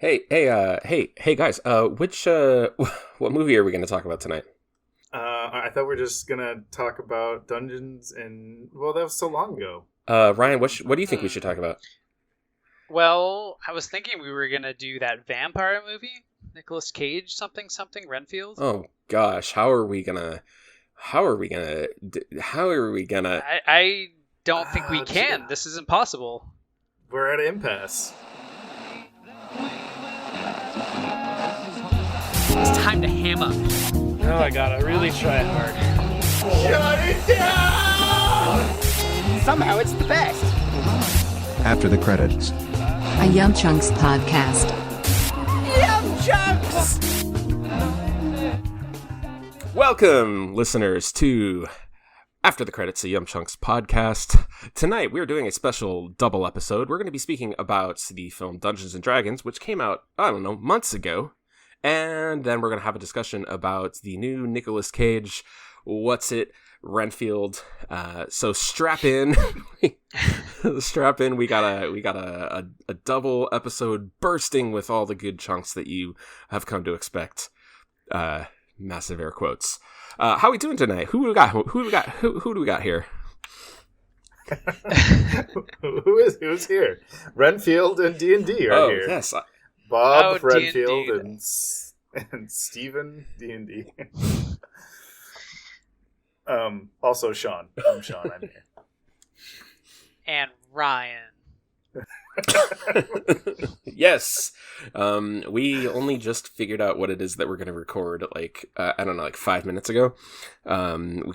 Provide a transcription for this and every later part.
Hey, guys. Which what movie are we going to talk about tonight? I thought we were just gonna talk about Dungeons and that was so long ago. Ryan, what do you think we should talk about? Well, I was thinking we were gonna do that vampire movie, Nicolas Cage, something, Renfield. Oh gosh, how are we gonna? I don't think we can. This is impossible. We're at an impasse. It's time to ham up. Oh, I gotta really try hard. Shut it down! Somehow it's the best. After the credits. A YumChunks podcast. YumChunks! Welcome, listeners, to After the Credits, a YumChunks podcast. Tonight, we're doing a special double episode. We're going to be speaking about the film Dungeons and Dragons, which came out, months ago. And then we're going to have a discussion about the new Nicolas Cage, what's it, Renfield. So strap in. Strap in. We got a double episode bursting with all the good chunks that you have come to expect. Massive air quotes. How are we doing tonight? Who do we got here? Who's here? Renfield and D&D are here. Yes. Bob Renfield D&D. and Stephen D&D. Also Sean. I'm Sean. I'm here. And Ryan. Yes. We only just figured out what it is that we're going to record like 5 minutes ago. We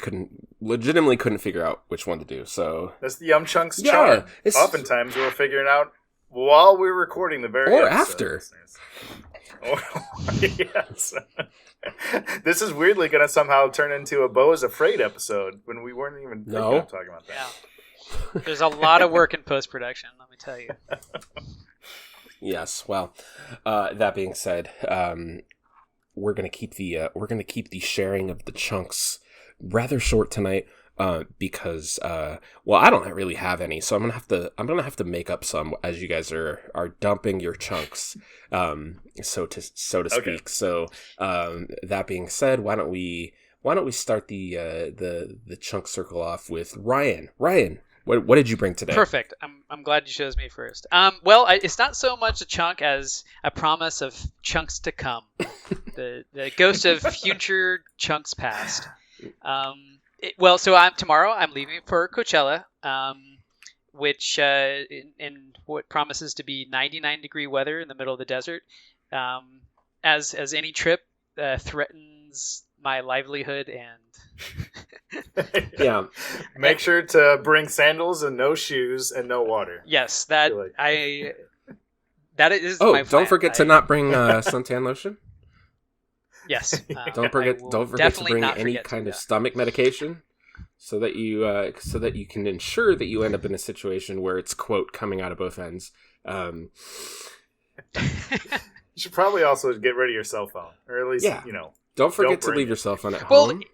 legitimately couldn't figure out which one to do. So that's the YumChunks charm. Oftentimes we're figuring out while we're recording the very or episode. After. Yes. This is weirdly going to somehow turn into a Beau is Afraid episode when we weren't even thinking of talking about that. Yeah. There's a lot of work in post-production, let me tell you. Yes. Well, that being said, we're gonna keep the sharing of the chunks rather short tonight, because I don't really have any, so I'm gonna have to make up some as you guys are dumping your chunks, so to speak. Okay. So, that being said, why don't we start the chunk circle off with Ryan? Ryan, what did you bring today? Perfect. I'm glad you chose me first. It's not so much a chunk as a promise of chunks to come. the ghost of future chunks past. Tomorrow I'm leaving for Coachella, which in what promises to be 99-degree weather in the middle of the desert. As any trip threatens my livelihood and Yeah. Make sure to bring sandals and no shoes and no water. Yes, that is my plan. Don't forget to not bring suntan lotion. Yes. Don't forget to bring any kind of stomach medication, so that you can ensure that you end up in a situation where it's, quote, coming out of both ends. You should probably also get rid of your cell phone, or at least Don't forget to leave your cell phone at home.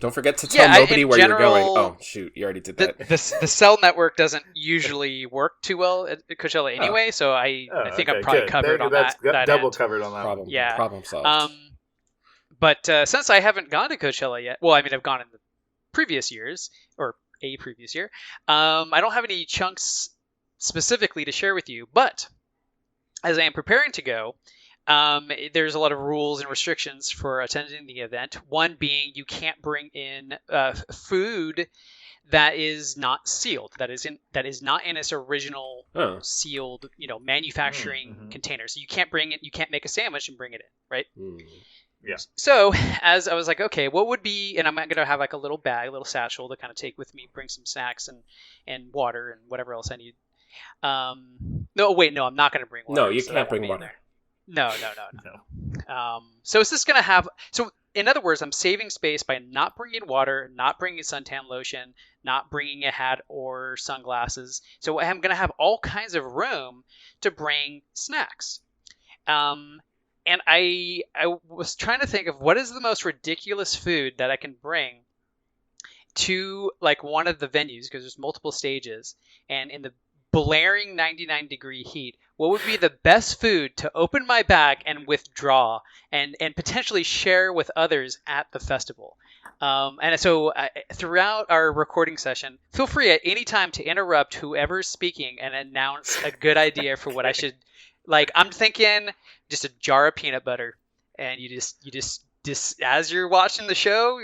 Don't forget to tell nobody where you're going. Oh, shoot. You already did that. The cell network doesn't usually work too well at Coachella anyway, so I think I'm probably covered on that. Double end. covered on that. Problem solved. But since I haven't gone to Coachella yet, I've gone in the previous years, or a previous year, I don't have any chunks specifically to share with you, but as I am preparing to go, there's a lot of rules and restrictions for attending the event. One being you can't bring in food that is not sealed, that is not in its original sealed, manufacturing container. So you can't make a sandwich and bring it in, right? Yeah. So as I was like, okay, what would be, and I'm going to have like a little bag, a little satchel to kind of take with me, bring some snacks and water and whatever else I need. I'm not going to bring water. No, you can't bring water. No. So is this going to have... So in other words, I'm saving space by not bringing water, not bringing suntan lotion, not bringing a hat or sunglasses. So I'm going to have all kinds of room to bring snacks. And I was trying to think of what is the most ridiculous food that I can bring to like one of the venues, because there's multiple stages. And in the blaring 99-degree heat, what would be the best food to open my bag and withdraw and potentially share with others at the festival? And so throughout our recording session, feel free at any time to interrupt whoever's speaking and announce a good idea for what I should. Like, I'm thinking just a jar of peanut butter, and you just as you're watching the show,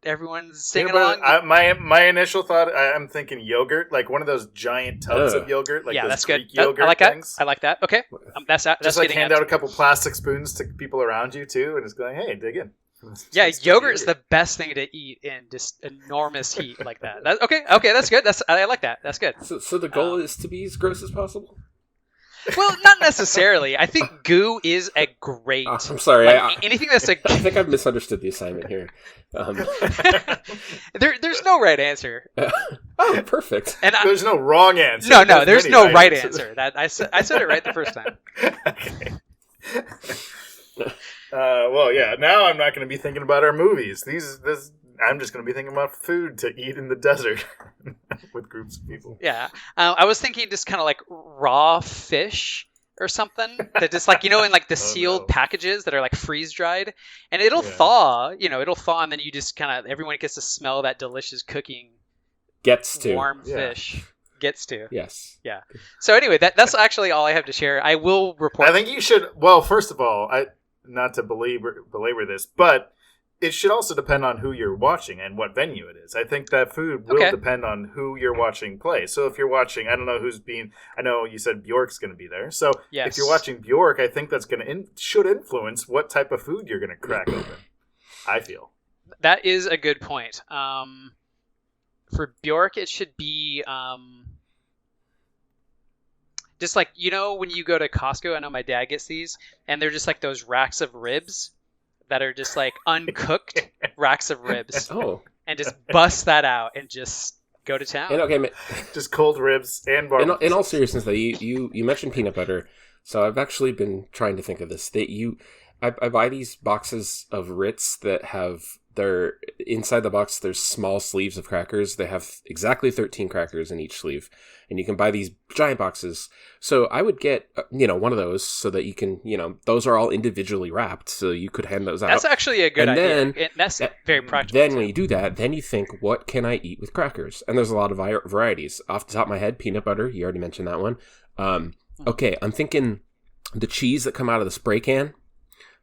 everyone's singing along. My initial thought, I'm thinking yogurt, like one of those giant tubs of yogurt, like those that's Greek good. yogurt I like things. that. I like that. Okay, that's just like hand out a couple plastic spoons to people around you too, and just going, hey, dig in. Yeah, yogurt is the best thing to eat in just enormous heat like that. Okay, that's good. I like that. That's good. So the goal is to be as gross as possible? Well, not necessarily. I think goo is a great... I'm sorry. Anything that's a... I think I've misunderstood the assignment here. There's no right answer. Oh, perfect. And there's no wrong answer. No, there's no right answer. I said it right the first time. Okay. Well, yeah. Now I'm not going to be thinking about our movies. I'm just going to be thinking about food to eat in the desert with groups of people. Yeah. I was thinking just kind of like raw fish or something that just like, in like the sealed packages that are like freeze dried, and it'll thaw, it'll thaw, and then you just kind of, everyone gets to smell that delicious cooking warm fish. Gets to. Yes. Yeah. So anyway, that's actually all I have to share. I will report. I think you should, well, first of all, not to belabor this, but it should also depend on who you're watching and what venue it is. I think that food will depend on who you're watching play. So if you're watching, I don't know I know you said Bjork's going to be there. So if you're watching Bjork, I think that's going should influence what type of food you're going to crack open. I feel. That is a good point. For Bjork, it should be just like, when you go to Costco, I know my dad gets these, and they're just like those racks of ribs that are just like uncooked racks of ribs. Oh. And just bust that out and just go to town. And just cold ribs and barbecue. In all seriousness, though, you mentioned peanut butter, so I've actually been trying to think of this. I buy these boxes of Ritz that have inside the box. There's small sleeves of crackers. They have exactly 13 crackers in each sleeve, and you can buy these giant boxes. So I would get one of those so that you can those are all individually wrapped, so you could hand those out. That's actually a good idea. Then, that's very practical. Then when you do that, then you think, what can I eat with crackers? And there's a lot of varieties. Off the top of my head, peanut butter. You already mentioned that one. Okay, I'm thinking the cheese that come out of the spray can.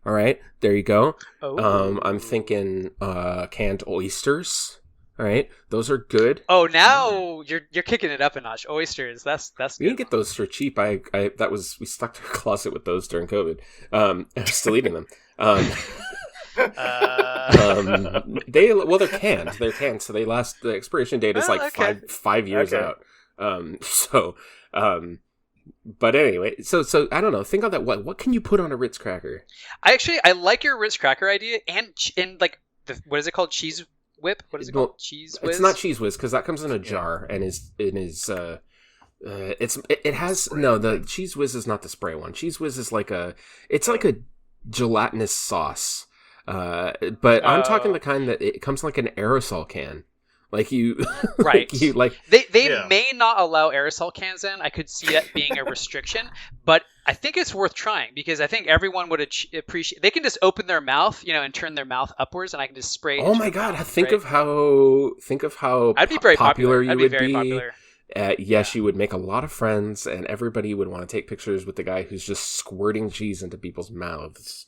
All right, there you go. Oh. I'm thinking canned oysters. All right, those are good. Oh, now you're kicking it up a notch. Oysters, that's good. We didn't get those for cheap. We stuck to our closet with those during COVID. I'm still eating them. They're canned. They're canned, so they last. The expiration date is like 5 years out. But anyway, so I don't know. Think on that. What can you put on a Ritz cracker? I like your Ritz cracker idea, and like what is it called? Cheese whip? What is it called? Cheese whiz? It's not cheese whiz because that comes in a jar and the cheese whiz is not the spray one. Cheese whiz is like a gelatinous sauce. But I'm talking the kind that it comes like an aerosol can. Like you, right? They may not allow aerosol cans in. I could see that being a restriction, but I think it's worth trying because I think everyone would appreciate. They can just open their mouth, and turn their mouth upwards, and I can just spray. Oh my god! Think of how I'd be very popular you would be. Popular. Yes, you would make a lot of friends, and everybody would want to take pictures with the guy who's just squirting cheese into people's mouths.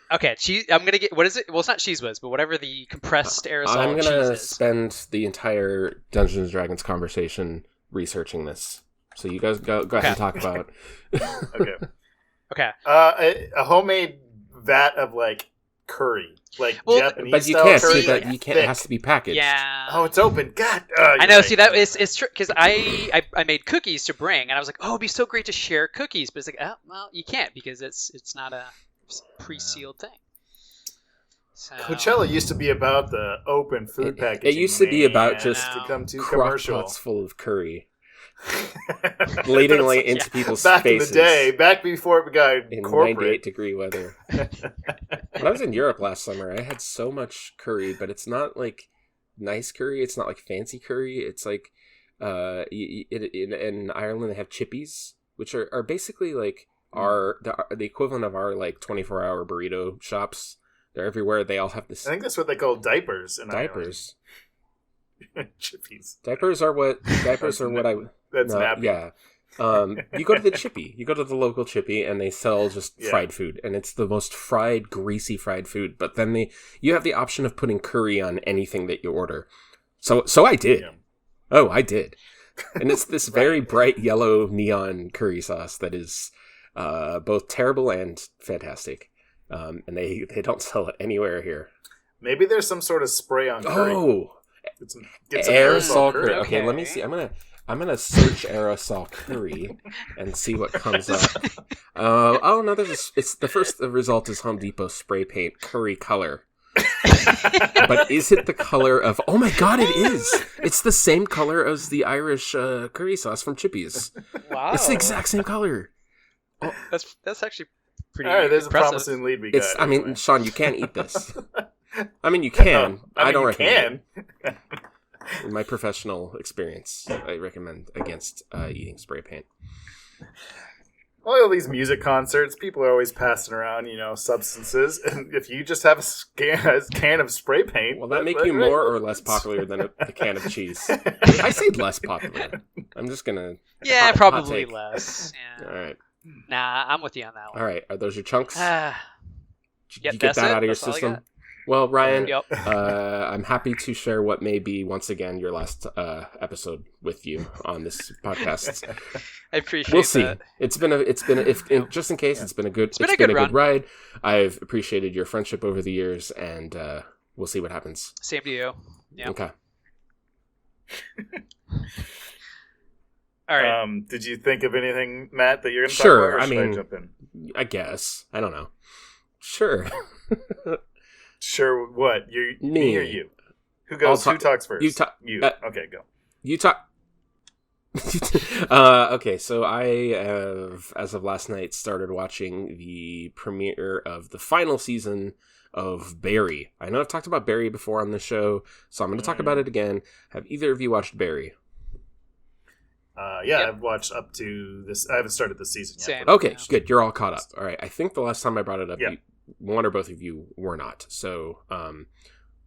Okay, cheese. I'm gonna get. What is it? Well, it's not cheese whiz, but whatever the compressed aerosol. I'm gonna cheese is. spend the entire Dungeons and Dragons conversation researching this. So you guys go ahead and talk about. Okay. A homemade vat of like curry, Japanese. But you style can't curry, see that. You can't. It has to be packaged. Yeah. Oh, it's open. God. I know. Right. See, that it's true because I made cookies to bring, and I was like, oh, it'd be so great to share cookies, but it's like, oh, well, you can't because it's not a pre-sealed thing. So. Coachella used to be about the open food packaging. It used to be about just become too crock commercial. pots full of curry, blading into people's back faces. In the day, back before it got in corporate. 98-degree weather. When I was in Europe last summer, I had so much curry, but it's not like nice curry. It's not like fancy curry. It's like in Ireland they have chippies, which are basically like the equivalent of our like 24-hour burrito shops. They're everywhere. They all have this. I think that's what they call diapers in diapers. Chippies. Diapers are what That's nappy. Yeah. You go to the chippy. You go to the local chippy, and they sell just fried food, and it's the most fried, greasy fried food. But then you have the option of putting curry on anything that you order. So I did. Yeah. Oh, I did. And it's this very bright yellow neon curry sauce that is both terrible and fantastic. And they don't sell it anywhere here. Maybe there's some sort of spray on curry. Oh, get some aerosol curry. Okay, let me see. I'm gonna search aerosol curry and see what comes up. Oh no, the result is Home Depot spray paint curry color. But is it the color of? Oh my god, it is! It's the same color as the Irish curry sauce from Chippies. Wow, it's the exact same color. Oh. That's actually pretty. All right, there's impressive. A promising lead we got. I mean, Sean, you can't eat this. I mean, you can. I don't recommend it. In my professional experience, I recommend against eating spray paint. All these music concerts, people are always passing around, substances. And if you just have a can of spray paint... Will that make you more or less popular than a can of cheese? I say less popular. I'm just going to... Yeah, probably less. Yeah. All right. Nah, I'm with you on that one. All right. Are those your chunks? Did you get that out of your system? Well, Ryan, I'm happy to share what may be, once again, your last episode with you on this podcast. I appreciate We'll see. That. It's been just in case, it's been a good ride. I've appreciated your friendship over the years, and we'll see what happens. Same to you. Yeah. Okay. All right. Did you think of anything, Matt, that you're going to talk about? Or should I jump in? I guess. I don't know. Sure. Sure, what? Me or you? Who talks first? You. Okay, go. You talk. Okay, so I have, as of last night, started watching the premiere of the final season of Barry. I know I've talked about Barry before on the show, so I'm going to talk about it again. Have either of you watched Barry? Yeah, I've watched up to this. I haven't started the season yet. Same. Okay, good. You're all caught up. All right. I think the last time I brought it up, one or both of you were not. So,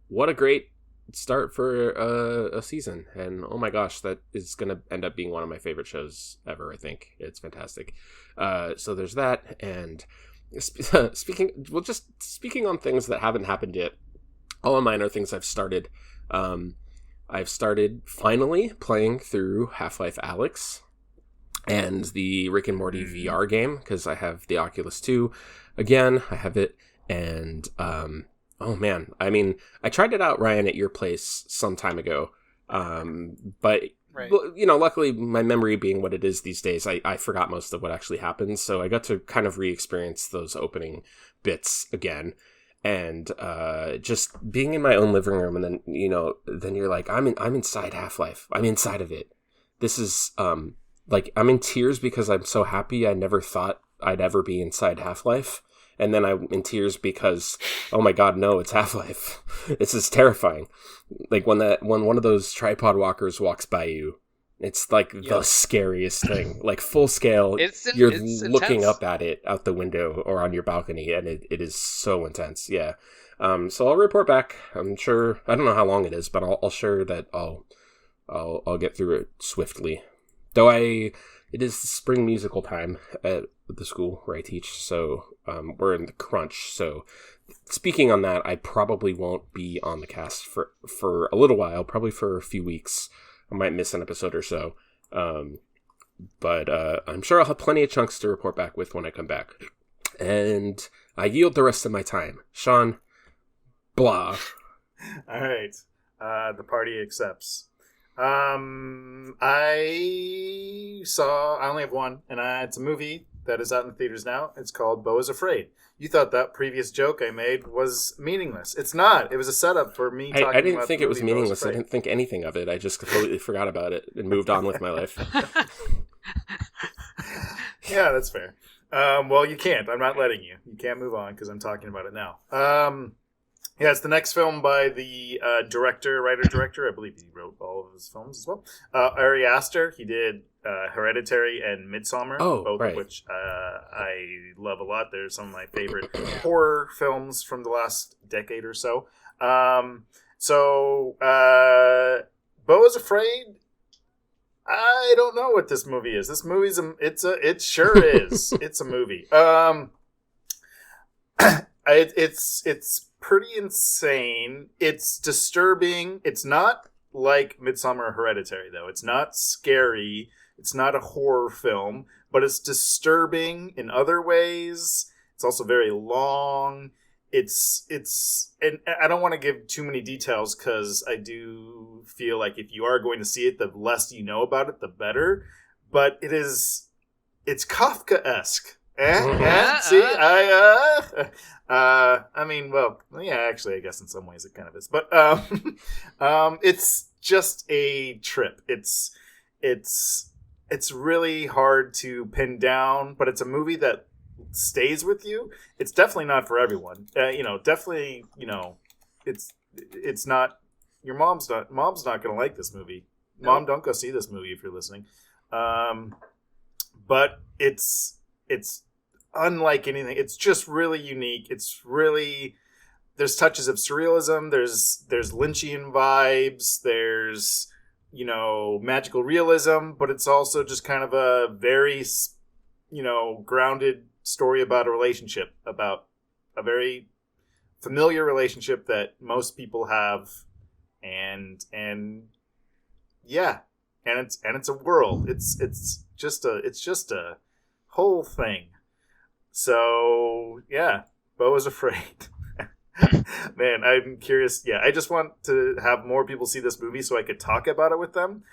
what a great start for a season. And oh my gosh, that is going to end up being one of my favorite shows ever, I think. It's fantastic. So there's that. And speaking on things that haven't happened yet, all of mine are things I've started. I've started finally playing through Half-Life Alyx and the Rick and Morty VR game, because I have the Oculus 2. Again, I have it, and oh man, I mean, I tried it out, Ryan, at your place some time ago, but right. Luckily, my memory being what it is these days, I forgot most of what actually happened, so I got to kind of re-experience those opening bits again, and just being in my own living room, and then then you're like, I'm inside Half-Life, I'm inside of it. This is I'm in tears because I'm so happy. I never thought I'd ever be inside Half-Life. And then I'm in tears because, oh my god, no, it's Half-Life. This is terrifying. Like when one of those tripod walkers walks by you, it's like the scariest thing. Like full scale, you're looking intense. up at it out the window or on your balcony, and it is so intense. Yeah. So I'll report back. I'm sure, I don't know how long it is, but I'll share that I'll get through it swiftly. Though it is spring musical time at the school where I teach, so we're in the crunch. So speaking on that, I probably won't be on the cast for a little while, probably for a few weeks. I might miss an episode or so. But I'm sure I'll have plenty of chunks to report back with when I come back. And I yield the rest of my time. Sean, blah. All right. The party accepts. I only have one, and it's a movie that is out in the theaters now. It's called Beau is Afraid. You thought that previous joke I made was meaningless. It's not. It was a setup for me talking about I didn't think it was meaningless. I didn't think anything of it. I just completely forgot about it and moved on with my life. Yeah, that's fair. Well, you can't. I'm not letting you. You can't move on because I'm talking about it now. Yeah, it's the next film by the writer-director. I believe he wrote all of his films as well. Ari Aster. He did Hereditary and Midsommar, both of which I love a lot. They're some of my favorite horror films from the last decade or so. Beau is Afraid. I don't know what this movie is. This movie's it sure is. It's a movie. It's pretty insane. It's disturbing. It's not like Midsommar or Hereditary, though. It's not scary. It's not a horror film, but it's disturbing in other ways. It's also very long. And I don't want to give too many details because I do feel like if you are going to see it, the less you know about it, the better. But it's Kafka-esque. See, I mean, well, yeah, actually, I guess in some ways it kind of is, but it's just a trip. It's really hard to pin down, but it's a movie that stays with you. It's definitely not for everyone. Definitely, it's not. Your mom's not going to like this movie. No. Mom, don't go see this movie if you're listening. But it's unlike anything. It's just really unique. It's really, there's touches of surrealism. There's Lynchian vibes. There's, magical realism, but it's also just kind of a very, grounded story about a relationship, about a very familiar relationship that most people have. And it's a world. It's just a whole thing. So, yeah, Beau is Afraid. Man, I'm curious. Yeah, I just want to have more people see this movie so I could talk about it with them.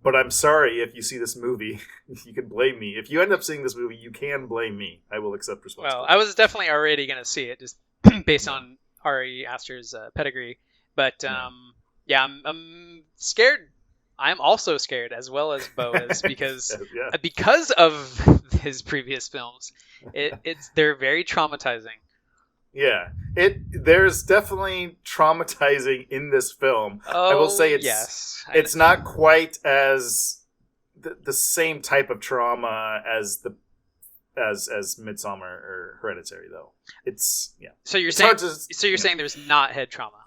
But I'm sorry if you see this movie. You can blame me. If you end up seeing this movie, you can blame me. I will accept responsibility. Well, I was definitely already going to see it, just based on Ari Aster's pedigree. But, I'm scared. I'm also scared, as well as Beau is, because of his previous films. They're very traumatizing. Yeah, there's definitely traumatizing in this film. Oh, I will say it's not quite as the same type of trauma as Midsommar or Hereditary, though. So you're saying there's not head trauma?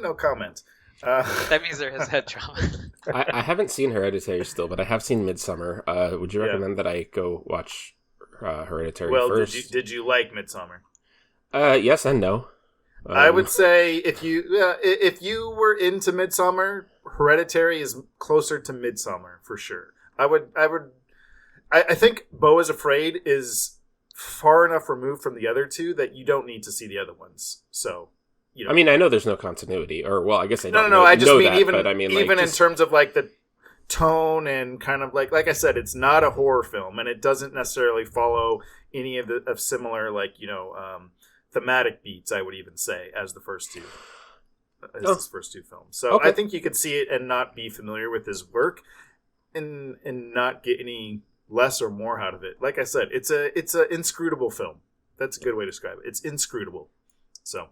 No comment. That means there is head trauma. I haven't seen Hereditary still, but I have seen Midsommar. Would you recommend that I go watch Hereditary first? Well, did you like Midsommar? Yes and no. I would say if you were into Midsommar, Hereditary is closer to Midsommar for sure. I think Beau is Afraid is far enough removed from the other two that you don't need to see the other ones. So. I mean, I know there's no continuity, or well, I guess I don't. No. I just mean that, even in terms of like the tone and kind of like I said, it's not a horror film, and it doesn't necessarily follow any of similar thematic beats. I would even say as the first two, his first two films. So I think you could see it and not be familiar with his work, and not get any less or more out of it. Like I said, it's a inscrutable film. That's a good way to describe it. It's inscrutable. So.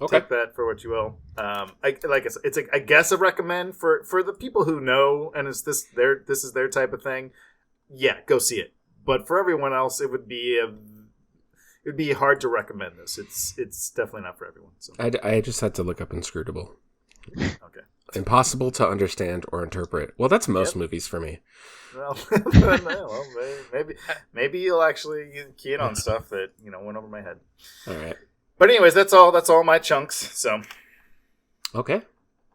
Take that for what you will. Like I said, it's I guess a recommend for the people who know, and this is their type of thing. Yeah, go see it. But for everyone else, it would be hard to recommend this. It's definitely not for everyone. So I just had to look up inscrutable. Okay. Impossible to understand or interpret. Well, that's most movies for me. Well, maybe you'll actually key in on stuff that went over my head. All right. But anyways, that's all my chunks. So, okay,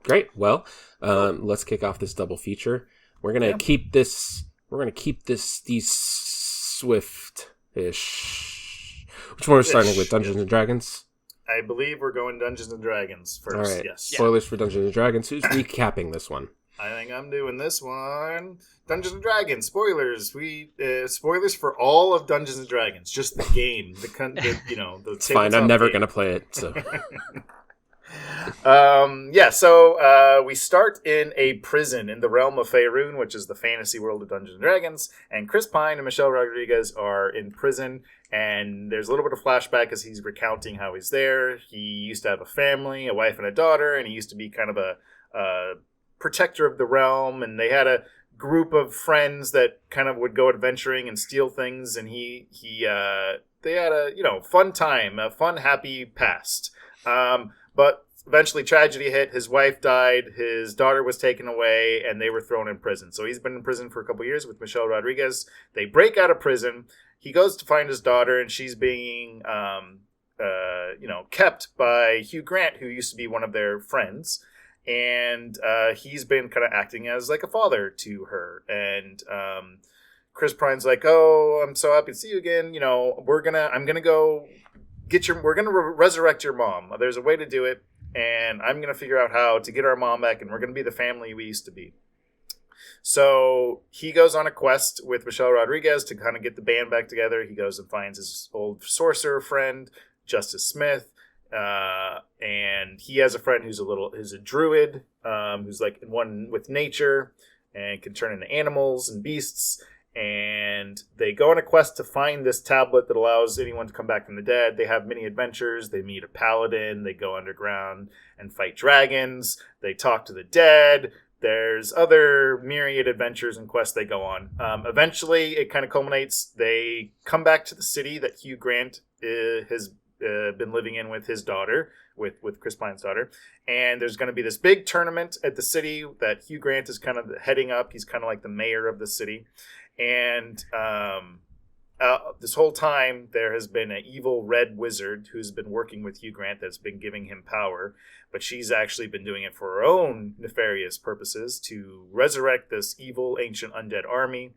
great. Well, let's kick off this double feature. We're gonna keep this. We're gonna keep these swift-ish. Which one are we starting with? Dungeons and Dragons. I believe we're going Dungeons and Dragons first. All right. Yes. Spoilers for Dungeons and Dragons. Who's recapping this one? I think I'm doing this one. Dungeons and Dragons spoilers. Spoilers for all of Dungeons and Dragons, just the game. The it's fine. I'm never gonna play it. So So we start in a prison in the realm of Faerun, which is the fantasy world of Dungeons & Dragons, and Chris Pine and Michelle Rodriguez are in prison, and there's a little bit of flashback as he's recounting how he's there. He used to have a family, a wife and a daughter, and he used to be kind of a protector of the realm, and they had a group of friends that kind of would go adventuring and steal things, and they had a fun time, a fun, happy past. But eventually tragedy hit. His wife died. His daughter was taken away, and they were thrown in prison. So he's been in prison for a couple years with Michelle Rodriguez. They break out of prison. He goes to find his daughter, and she's being, kept by Hugh Grant, who used to be one of their friends. And he's been kind of acting as like a father to her. And Chris Pine's like, "Oh, I'm so happy to see you again. We're gonna resurrect your mom. There's a way to do it, and I'm gonna figure out how to get our mom back, and we're gonna be the family we used to be." So he goes on a quest with Michelle Rodriguez to kind of get the band back together. He goes and finds his old sorcerer friend, Justice Smith, and he has a friend who's a druid, who's like in one with nature and can turn into animals and beasts. And they go on a quest to find this tablet that allows anyone to come back from the dead. They have many adventures. They meet a paladin. They go underground and fight dragons. They talk to the dead. There's other myriad adventures and quests they go on. Eventually, it kind of culminates. They come back to the city that Hugh Grant has been living in with his daughter, with Chris Pine's daughter. And there's going to be this big tournament at the city that Hugh Grant is kind of heading up. He's kind of like the mayor of the city. And this whole time, there has been an evil red wizard who's been working with Hugh Grant that's been giving him power. But she's actually been doing it for her own nefarious purposes to resurrect this evil ancient undead army.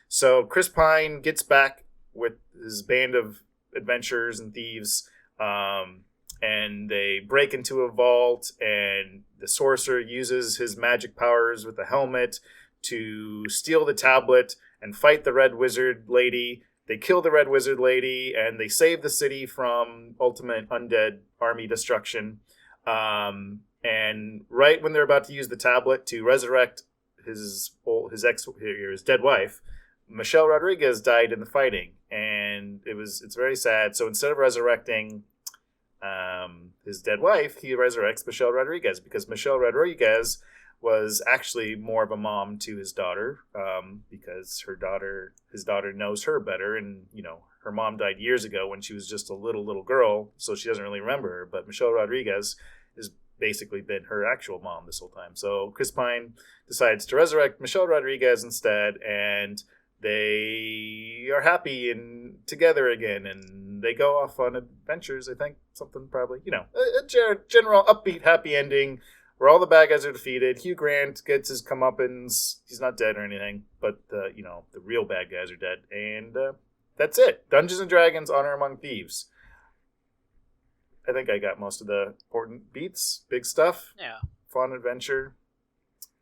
So Chris Pine gets back with his band of adventurers and thieves, and they break into a vault, and the sorcerer uses his magic powers with the helmet to steal the tablet and fight the Red Wizard Lady. They kill the Red Wizard Lady, and they save the city from ultimate undead army destruction. And right when they're about to use the tablet to resurrect his dead wife, Michelle Rodriguez died in the fighting, and it's very sad. So instead of resurrecting his dead wife, he resurrects Michelle Rodriguez, because Michelle Rodriguez was actually more of a mom to his daughter, because his daughter knows her better, and her mom died years ago when she was just a little girl, so she doesn't really remember her. But Michelle Rodriguez has basically been her actual mom this whole time. So Chris Pine decides to resurrect Michelle Rodriguez instead, and they are happy and together again, and they go off on adventures. I think something probably, a general upbeat, happy ending where all the bad guys are defeated. Hugh Grant gets his comeuppance. He's not dead or anything, but the real bad guys are dead, and that's it. Dungeons and Dragons: Honor Among Thieves. I think I got most of the important beats. Big stuff. Yeah. Fun adventure.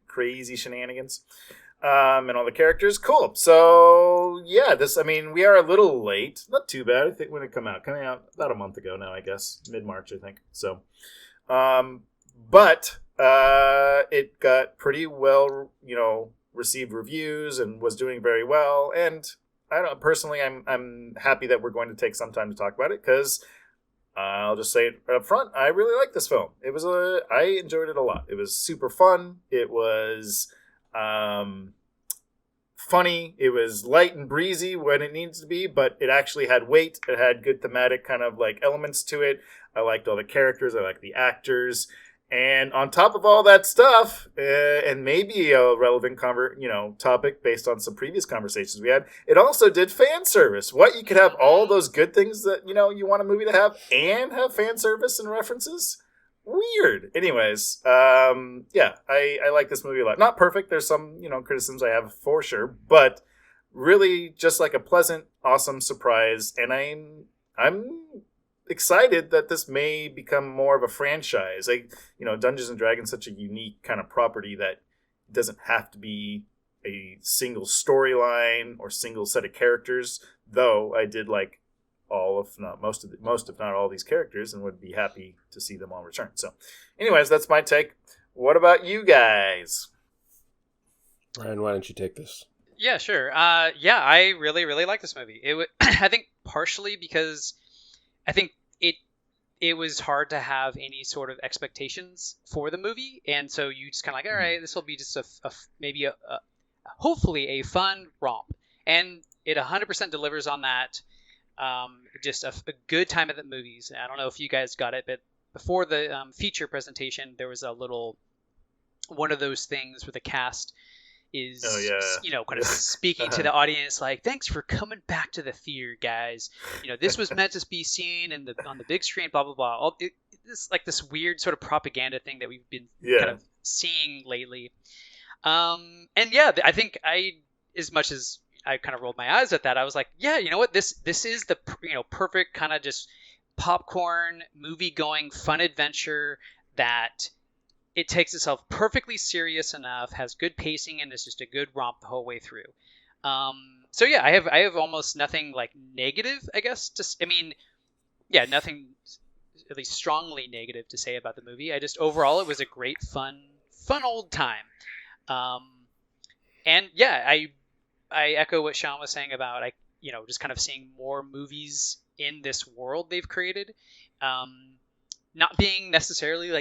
Crazy shenanigans. And all the characters. Cool. So, yeah, we are a little late. Not too bad. I think when it coming out about a month ago now, I guess. Mid-March, I think. So, but it got pretty well, received reviews and was doing very well. And I'm happy that we're going to take some time to talk about it, because I'll just say it up front. I really like this film. I enjoyed it a lot. It was super fun. It was funny. It was light and breezy when it needs to be, but it actually had weight. It had good thematic kind of like elements to it. I liked all the characters. I liked the actors. And on top of all that stuff, and maybe a relevant topic based on some previous conversations we had, it also did fan service. What, you could have all those good things that you want a movie to have, and have fan service and references? Weird. Anyways, I like this movie a lot. Not perfect. There's some criticisms I have for sure, but really just like a pleasant, awesome surprise. And I'm excited that this may become more of a franchise. Dungeons and Dragons is such a unique kind of property that it doesn't have to be a single storyline or single set of characters, though I did like all, if not most if not all these characters, and would be happy to see them all return. So, anyways, that's my take. What about you guys? Ryan, why don't you take this? Yeah, sure. Yeah, I really, really like this movie. I think partially because I think it was hard to have any sort of expectations for the movie, and so you just kind of like, all right, this will be just maybe hopefully a fun romp, and it 100% delivers on that. Just a good time at the movies. I don't know if you guys got it, but before the feature presentation, there was a little one of those things where the cast is, kind of speaking to the audience like, thanks for coming back to the theater, guys. This was meant to be seen on the big screen, blah, blah, blah. This weird sort of propaganda thing that we've been kind of seeing lately. And yeah, I think as much as I kind of rolled my eyes at that, I was like, yeah, you know what? This is the, perfect kind of just popcorn movie going fun adventure that it takes itself perfectly serious enough, has good pacing, and is just a good romp the whole way through. So yeah, I have almost nothing like negative, I guess. Nothing at least strongly negative to say about the movie. I just overall it was a great fun old time. And yeah, I echo what Sean was saying about just kind of seeing more movies in this world they've created. Not being necessarily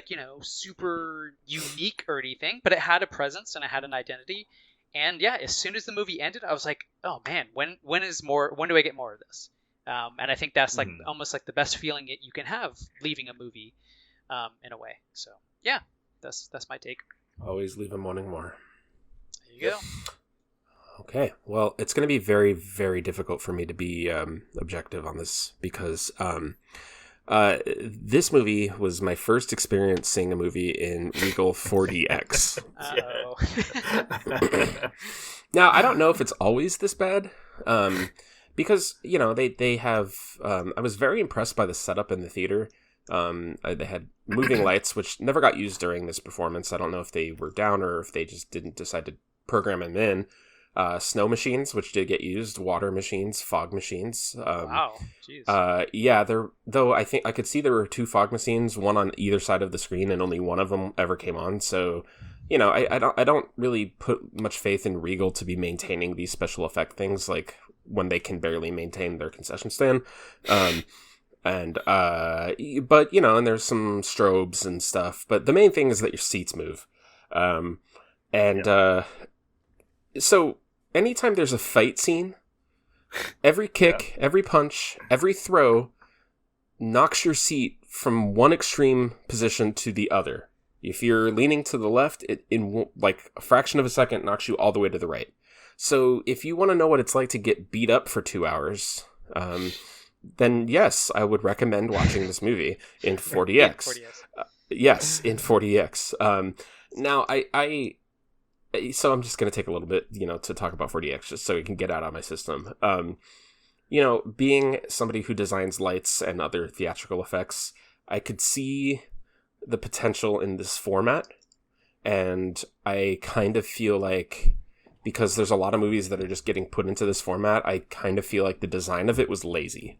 super unique or anything, but it had a presence and it had an identity. And yeah, as soon as the movie ended, I was like, oh man, when do I get more of this? And I think that's almost like the best feeling you can have leaving a movie, in a way. So yeah, that's my take. Always leave them wanting more. There you go. Okay, well, it's going to be very, very difficult for me to be objective on this because this movie was my first experience seeing a movie in Regal 4DX. Now, I don't know if it's always this bad, because, they have... I was very impressed by the setup in the theater. They had moving lights, which never got used during this performance. I don't know if they were down or if they just didn't decide to program them in. Snow machines, which did get used, water machines, fog machines. Wow, jeez. Yeah, though I think I could see there were 2 fog machines, one on either side of the screen, and only one of them ever came on. So, I don't really put much faith in Regal to be maintaining these special effect things, like when they can barely maintain their concession stand. But and there's some strobes and stuff. But the main thing is that your seats move, So, anytime there's a fight scene, every kick, every punch, every throw knocks your seat from one extreme position to the other. If you're leaning to the left, it in like a fraction of a second knocks you all the way to the right. So, if you want to know what it's like to get beat up for 2 hours, then yes, I would recommend watching this movie in 4DX. Yes, in 4DX. Now, so I'm just going to take a little bit, to talk about 4DX just so it can get out of my system. Being somebody who designs lights and other theatrical effects, I could see the potential in this format. And I kind of feel like, because there's a lot of movies that are just getting put into this format, I kind of feel like the design of it was lazy.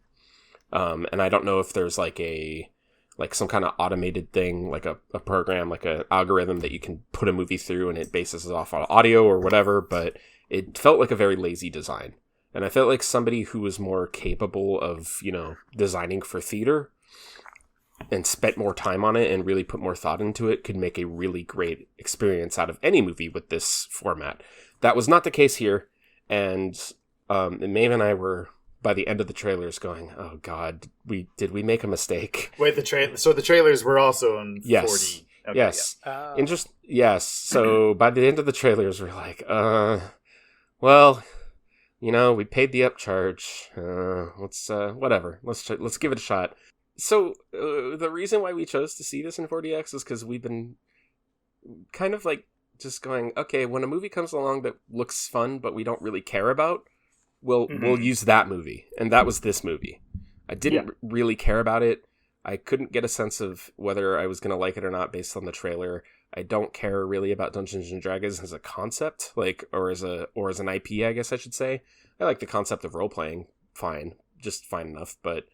And I don't know if there's some kind of automated thing, like a program, like an algorithm that you can put a movie through and it bases it off on audio or whatever, but it felt like a very lazy design. And I felt like somebody who was more capable of, designing for theater and spent more time on it and really put more thought into it could make a really great experience out of any movie with this format. That was not the case here. And Maeve and I were, by the end of the trailers, going, oh God, did we make a mistake? Wait, so the trailers were also in 4D? Okay, yes. Yeah. Yes. So by the end of the trailers, we're like, well, we paid the upcharge. Let's whatever. Let's give it a shot. So the reason why we chose to see this in 4DX is because we've been kind of like just going, okay, when a movie comes along that looks fun but we don't really care about, we'll use that movie. And that was this movie. I didn't really care about it. I couldn't get a sense of whether I was going to like it or not based on the trailer. I don't care really about Dungeons and Dragons as a concept, or as an IP, I guess I should say. I like the concept of role playing, fine, just fine enough, but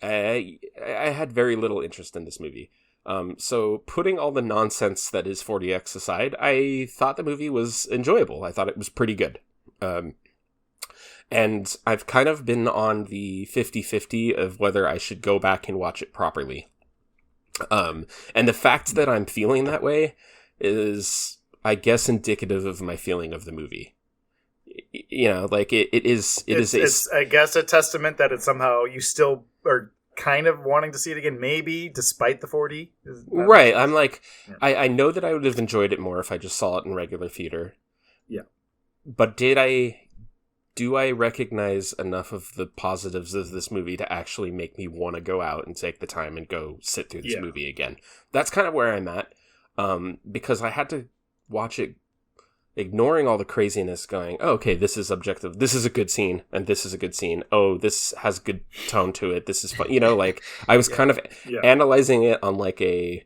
I had very little interest in this movie. So putting all the nonsense that is 4DX aside, I thought the movie was enjoyable. I thought it was pretty good. And I've kind of been on the 50-50 of whether I should go back and watch it properly. And the fact that I'm feeling that way is, I guess, indicative of my feeling of the movie. You know, like it's I guess a testament that it's somehow you still are kind of wanting to see it again, maybe despite the 4D. Right. I'm like, yeah. I know that I would have enjoyed it more if I just saw it in regular theater. Yeah. But do I recognize enough of the positives of this movie to actually make me want to go out and take the time and go sit through this movie again? That's kind of where I'm at. Because I had to watch it ignoring all the craziness, going, oh, okay, this is objective. This is a good scene, and this is a good scene. Oh, this has good tone to it. This is fun. You know, like, I was kind of analyzing it on like a,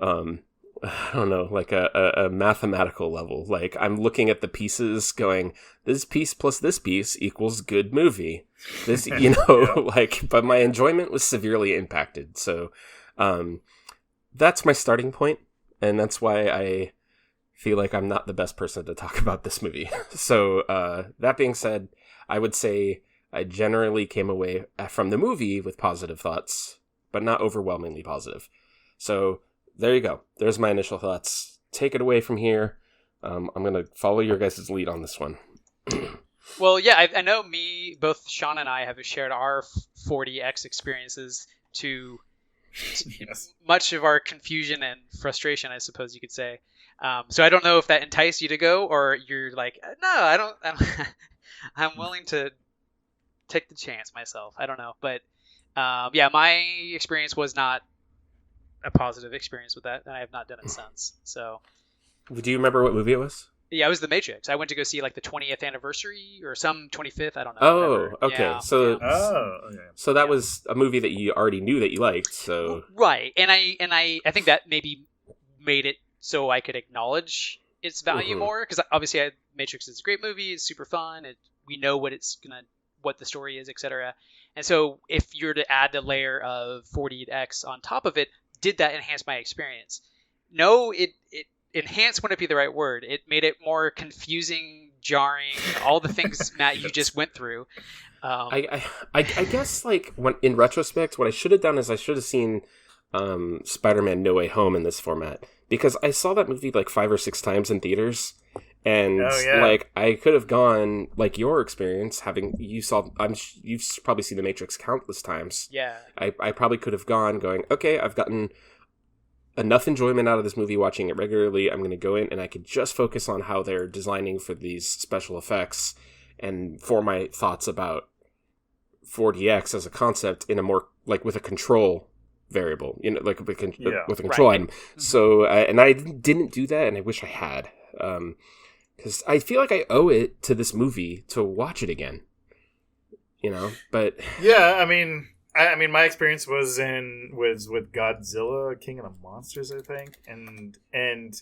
I don't know, like a mathematical level. Like, I'm looking at the pieces going, this piece plus this piece equals good movie. This, you know, like, but my enjoyment was severely impacted. So, that's my starting point, and that's why I feel like I'm not the best person to talk about this movie. So, that being said, I would say I generally came away from the movie with positive thoughts, but not overwhelmingly positive. So, there you go. There's my initial thoughts. Take it away from here. I'm going to follow your guys' lead on this one. Well, yeah, I know both Sean and I have shared our 4DX experiences to much of our confusion and frustration, I suppose you could say. So I don't know if that enticed you to go, or you're like, no, I don't I'm willing to take the chance myself. I don't know. But yeah, my experience was not a positive experience with that, and I have not done it since. So, do you remember what movie it was? Yeah, it was The Matrix. I went to go see like the 20th anniversary or some 25th. I don't know. Oh, whatever. okay. Yeah, So that was a movie that you already knew that you liked. So right, and I think that maybe made it so I could acknowledge its value more, because obviously Matrix is a great movie. It's super fun. We know what the story is, etc. And so if you're to add the layer of 4DX on top of it, did that enhance my experience? No, it enhanced wouldn't be the right word. It made it more confusing, jarring, all the things, Matt, you just went through. I guess, like, when in retrospect, what I should have done is I should have seen Spider-Man No Way Home in this format, because I saw that movie like 5 or 6 times in theaters, and like I could have gone like your experience, you've probably seen The Matrix countless times. Yeah, I probably could have gone going, okay, I've gotten enough enjoyment out of this movie watching it regularly. I'm going to go in and I could just focus on how they're designing for these special effects and for my thoughts about 4DX as a concept in a more, like, with a control variable, you know, like with a control item. So, and I didn't do that, and I wish I had, because I feel like I owe it to this movie to watch it again, you know. But yeah, I mean, my experience was with Godzilla, King of the Monsters, I think, and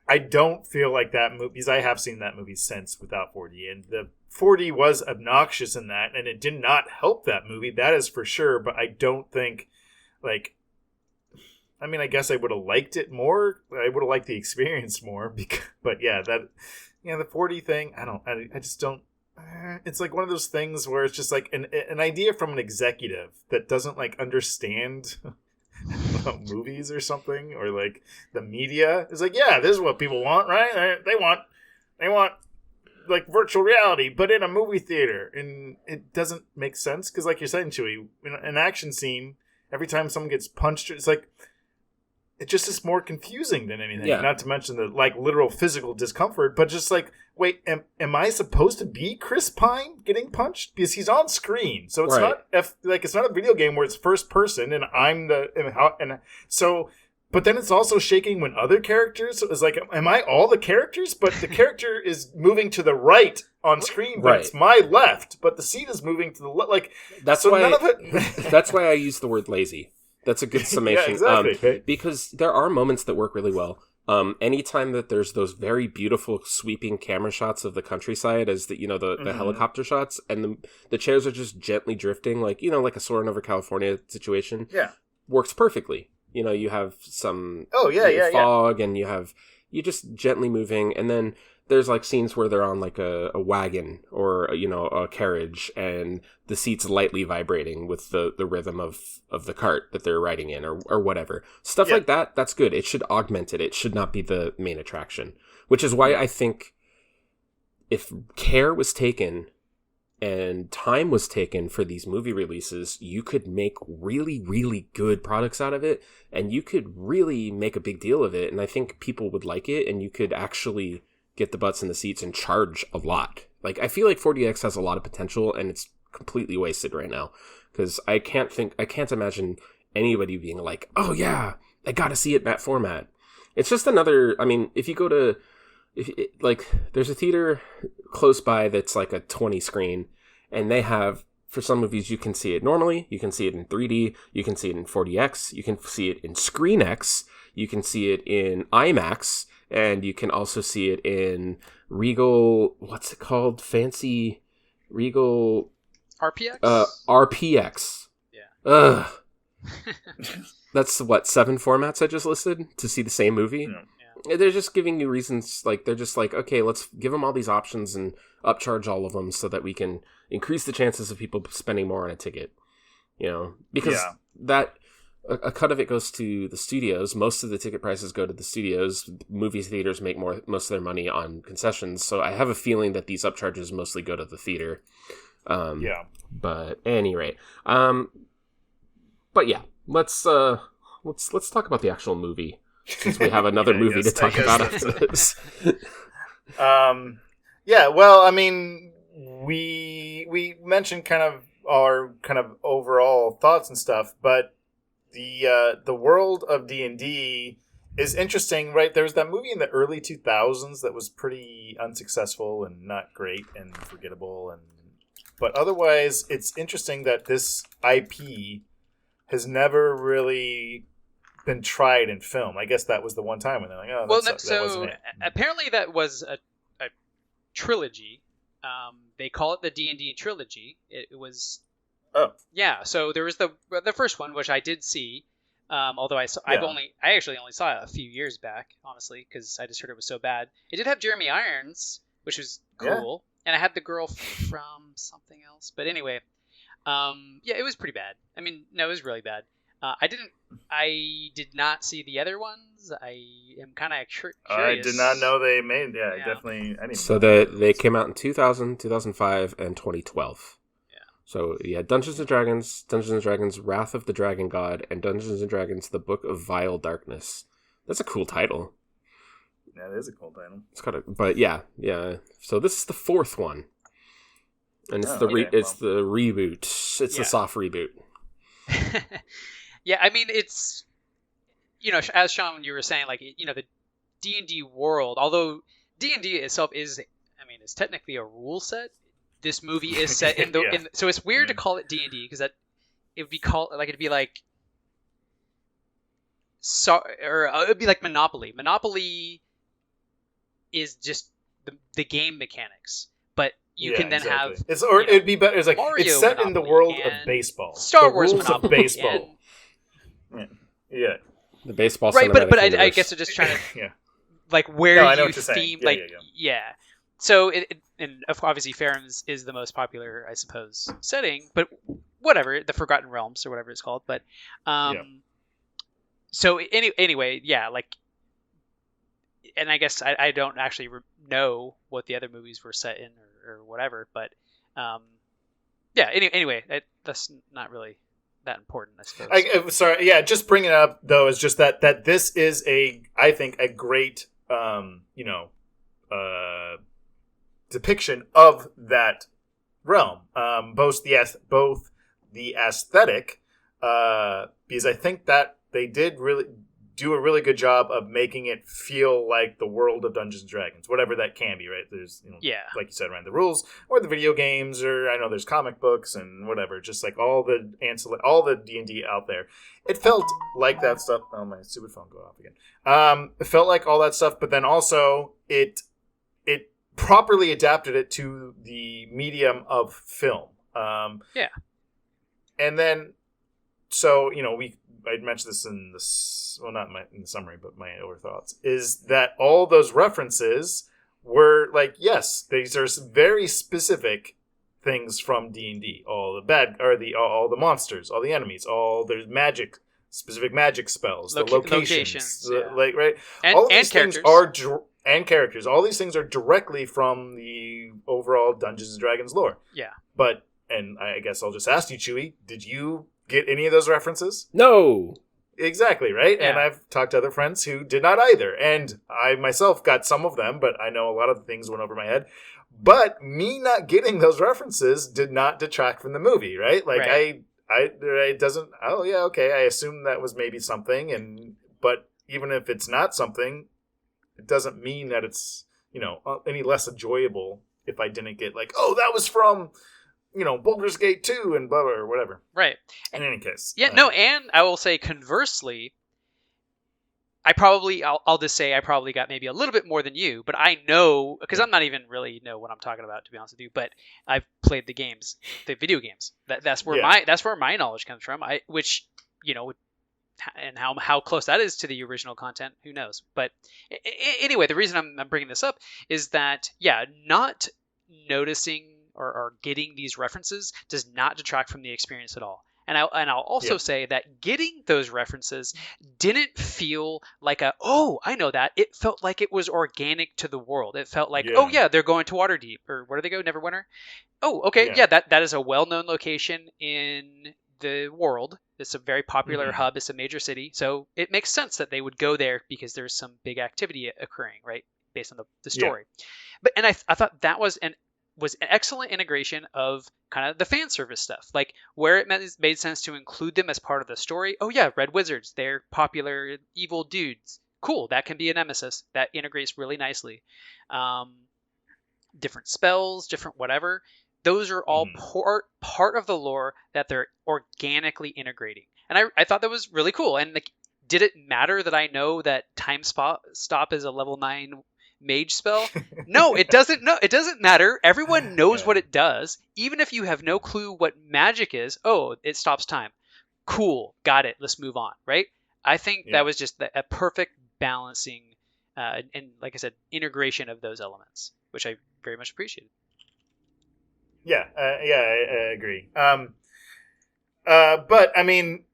I don't feel like that movie, because I have seen that movie since without 4D, and the 4D was obnoxious in that, and it did not help that movie. That is for sure. But I don't think, like, I mean, I guess I would have liked it more. I would have liked the experience more. But yeah, the 4D thing, I just don't. It's like one of those things where it's just like an idea from an executive that doesn't like understand movies or something, or like the media is like, yeah, this is what people want, right? They want like virtual reality, but in a movie theater, and it doesn't make sense, because like you're saying, Chewy, in an action scene, every time someone gets punched, it's like, it just is more confusing than anything. Yeah. Not to mention the like literal physical discomfort, but just like, wait, am I supposed to be Chris Pine getting punched? Because he's on screen, so it's not it's not a video game where it's first person and I'm so. But then it's also shaking when other characters. So it's like, am I all the characters? But the character is moving to the right on screen, but it's my left. But the seat is moving to the left. Like, that's so why. None of it. That's why I use the word lazy. That's a good summation. Yeah, exactly. Because there are moments that work really well. Anytime that there's those very beautiful sweeping camera shots of the countryside as the helicopter shots, and the chairs are just gently drifting, like a Soarin' over California situation, works perfectly. You have some fog, and you just gently moving, and then there's like scenes where they're on like a wagon or a carriage, and the seats lightly vibrating with the rhythm of the cart that they're riding in, or whatever stuff like that. That's good. It should augment it. It should not be the main attraction, which is why I think if care was taken and time was taken for these movie releases, you could make really, really good products out of it, and you could really make a big deal of it. And I think people would like it, and you could actually get the butts in the seats and charge a lot. Like, I feel like 4DX has a lot of potential, and it's completely wasted right now, because I can't imagine anybody being like, oh yeah, I gotta see it in that format. It's just another, I mean, if you go to, there's a theater close by that's like a 20 screen, and they have, for some movies, you can see it normally, you can see it in 3D, you can see it in 4DX, you can see it in ScreenX, you can see it in IMAX, and you can also see it in Regal, what's it called? Fancy Regal... RPX? RPX. Yeah. Ugh. That's, 7 formats I just listed to see the same movie? Yeah. They're just giving you reasons, they're just like, okay, let's give them all these options and upcharge all of them so that we can increase the chances of people spending more on a ticket. Because a cut of it goes to the studios. Most of the ticket prices go to the studios. Movie theaters make most of their money on concessions. So I have a feeling that these upcharges mostly go to the theater. But at any rate, but yeah, let's talk about the actual movie, since we have another movie to talk about after this. Well, I mean, we mentioned kind of our overall thoughts and stuff, but the world of D&D is interesting, right? There was that movie in the early 2000s that was pretty unsuccessful and not great and forgettable, but otherwise it's interesting that this IP has never really been tried in film. I guess that was the one time when they're like, oh, that wasn't it. Apparently that was a trilogy. They call it the D&D trilogy. It was... Oh. Yeah, so there was the first one, which I did see, although I actually only saw it a few years back, honestly, because I just heard it was so bad. It did have Jeremy Irons, which was cool, and I had the girl from something else, but anyway, it was pretty bad. I mean, no, it was really bad. I did not see the other ones. I am kind of curious. I did not know they made. Definitely. I didn't so they came out in 2000, 2005, and 2012. So you had Dungeons & Dragons, Wrath of the Dragon God, and Dungeons & Dragons, The Book of Vile Darkness. That's a cool title. Yeah, it is a cool title. It's but yeah. So this is the fourth one. And it's the reboot. It's the soft reboot. Yeah, I mean, it's, as Sean, you were saying, the D&D world, although D&D itself is technically a rule set. This movie is set in the so it's weird to call it D&D, because that it would be called it'd be like it'd be like Monopoly. Monopoly is just the game mechanics, but you can then have it'd be better. It's like Mario it's set Monopoly in the world of baseball. Star Wars rules Monopoly of baseball. Yeah. The baseball, right? But I guess they're just trying to where you theme So and obviously Faerun's is the most popular, I suppose, setting, but whatever, the Forgotten Realms or whatever it's called. But so anyway, and I guess I don't actually know what the other movies were set in or whatever, but anyway, that's not really that important, I suppose. Sorry, just bringing it up though is just that this is I think a great depiction of that realm, both the aesthetic, because I think that they did really do a really good job of making it feel like the world of Dungeons and Dragons, whatever that can be, right? There's, like you said, Ryan, the rules, or the video games, or I know there's comic books and whatever, just like all the D&D out there. It felt like that stuff. Oh, my stupid phone going off again. It felt like all that stuff, but then also it properly adapted it to the medium of film. And then, so, I'd mentioned this in not in the summary, but my overthoughts, is that all those references were like, yes, these are very specific things from D&D. All the monsters, all the enemies, there's magic, specific magic spells, the locations, right? All these things and characters. All these things are directly from the overall Dungeons and Dragons lore. Yeah. But, and I guess I'll just ask you, Chewy, did you get any of those references? No. Exactly, right? Yeah. And I've talked to other friends who did not either. And I myself got some of them, but I know a lot of the things went over my head. But me not getting those references did not detract from the movie, right? Like, right. It doesn't, oh yeah, okay, I assume that was maybe something, but even if it's not something, it doesn't mean that it's, any less enjoyable if I didn't get like, oh, that was from, Baldur's Gate 2 and blah, blah, or whatever. Right. In any case. Yeah, no, and I will say conversely, I'll just say I probably got maybe a little bit more than you, but I know, because I'm not even really know what I'm talking about, to be honest with you, but I've played the games, the video games. That's where my knowledge comes from, which, and how close that is to the original content, who knows? But anyway, the reason I'm bringing this up is that, not noticing or getting these references does not detract from the experience at all. And I'll also say that getting those references didn't feel like I know that. It felt like it was organic to the world. It felt like, they're going to Waterdeep, or where do they go? Neverwinter? Oh, okay, that is a well-known location in the world. It's a very popular hub. It's a major city. So it makes sense that they would go there because there's some big activity occurring, right? Based on the story. Yeah. And I thought that was an excellent integration of kind of the fan service stuff, like where it made sense to include them as part of the story. Oh yeah, red wizards, they're popular evil dudes. Cool, that can be a nemesis. That integrates really nicely. Different spells, different whatever. Those are all part of the lore that they're organically integrating. And I thought that was really cool. And did it matter that I know that time stop is a level 9 mage spell? No, it doesn't. No, it doesn't matter. Everyone knows what it does. Even if you have no clue what magic is, it stops time. Cool, got it. Let's move on. Right? I think that was just a perfect balancing and, like I said, integration of those elements, which I very much appreciated. Yeah, I agree. But I mean,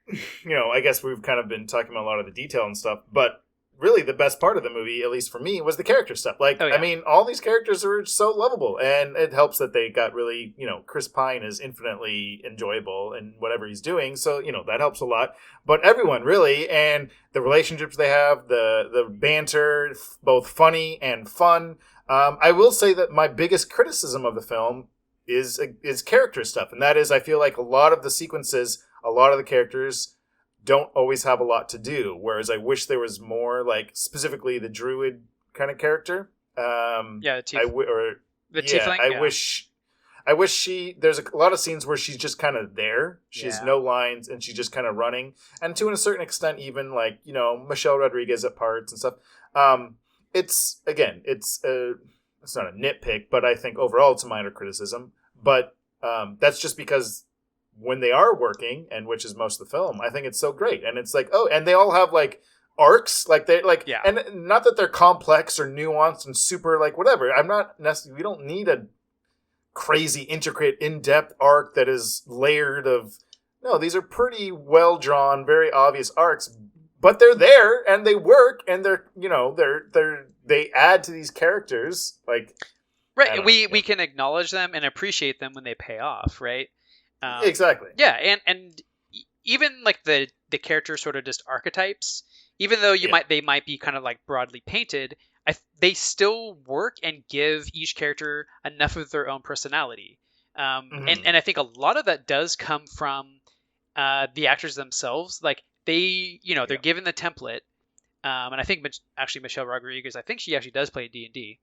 I guess we've kind of been talking about a lot of the detail and stuff, but really the best part of the movie, at least for me, was the character stuff. Like, I mean, all these characters are so lovable, and it helps that they got really, Chris Pine is infinitely enjoyable in whatever he's doing, so, that helps a lot. But everyone, really, and the relationships they have, the banter, both funny and fun. I will say that my biggest criticism of the film is character stuff, and that is, I feel like a lot of the sequences, a lot of the characters don't always have a lot to do, whereas I wish there was more, like, specifically the druid kind of character. The tiefling. I wish there's a lot of scenes where she's just kind of there. She has no lines, and she's just kind of running. And to a certain extent, even, like, Michelle Rodriguez at parts and stuff. It's not a nitpick, but I think overall it's a minor criticism. But that's just because when they are working, and which is most of the film, I think it's so great. And it's like, and they all have like arcs, like and not that they're complex or nuanced and super like whatever. I'm not necessarily, we don't need a crazy, intricate, in-depth arc that is layered of, no, these are pretty well drawn, very obvious arcs, but they're there and they work, and they're, they add to these characters, like, right. And we can acknowledge them and appreciate them when they pay off, right? Exactly. Yeah, and even like the character sort of just archetypes, even though they might be kind of like broadly painted, they still work and give each character enough of their own personality. And I think a lot of that does come from the actors themselves. Like, they're given the template, and I think actually Michelle Rodriguez, I think she actually does play D&D.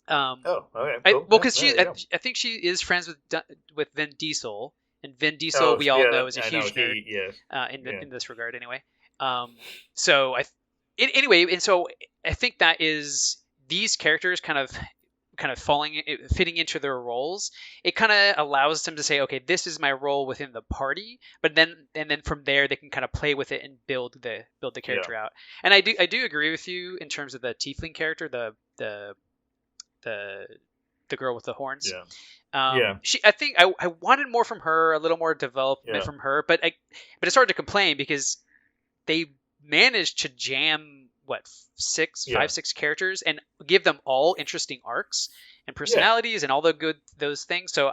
Okay, cool. Because I think she is friends with Vin Diesel, and Vin Diesel we all know is a huge nerd in this regard anyway. So I think that is these characters kind of fitting into their roles. It kind of allows them to say, okay, this is my role within the party, but then from there they can kind of play with it and build the character out. And I do agree with you in terms of the tiefling character, the girl with the horns. I think I wanted more from her, a little more development from her, but it's hard to complain because they managed to jam 5-6 characters and give them all interesting arcs and personalities and all those things. So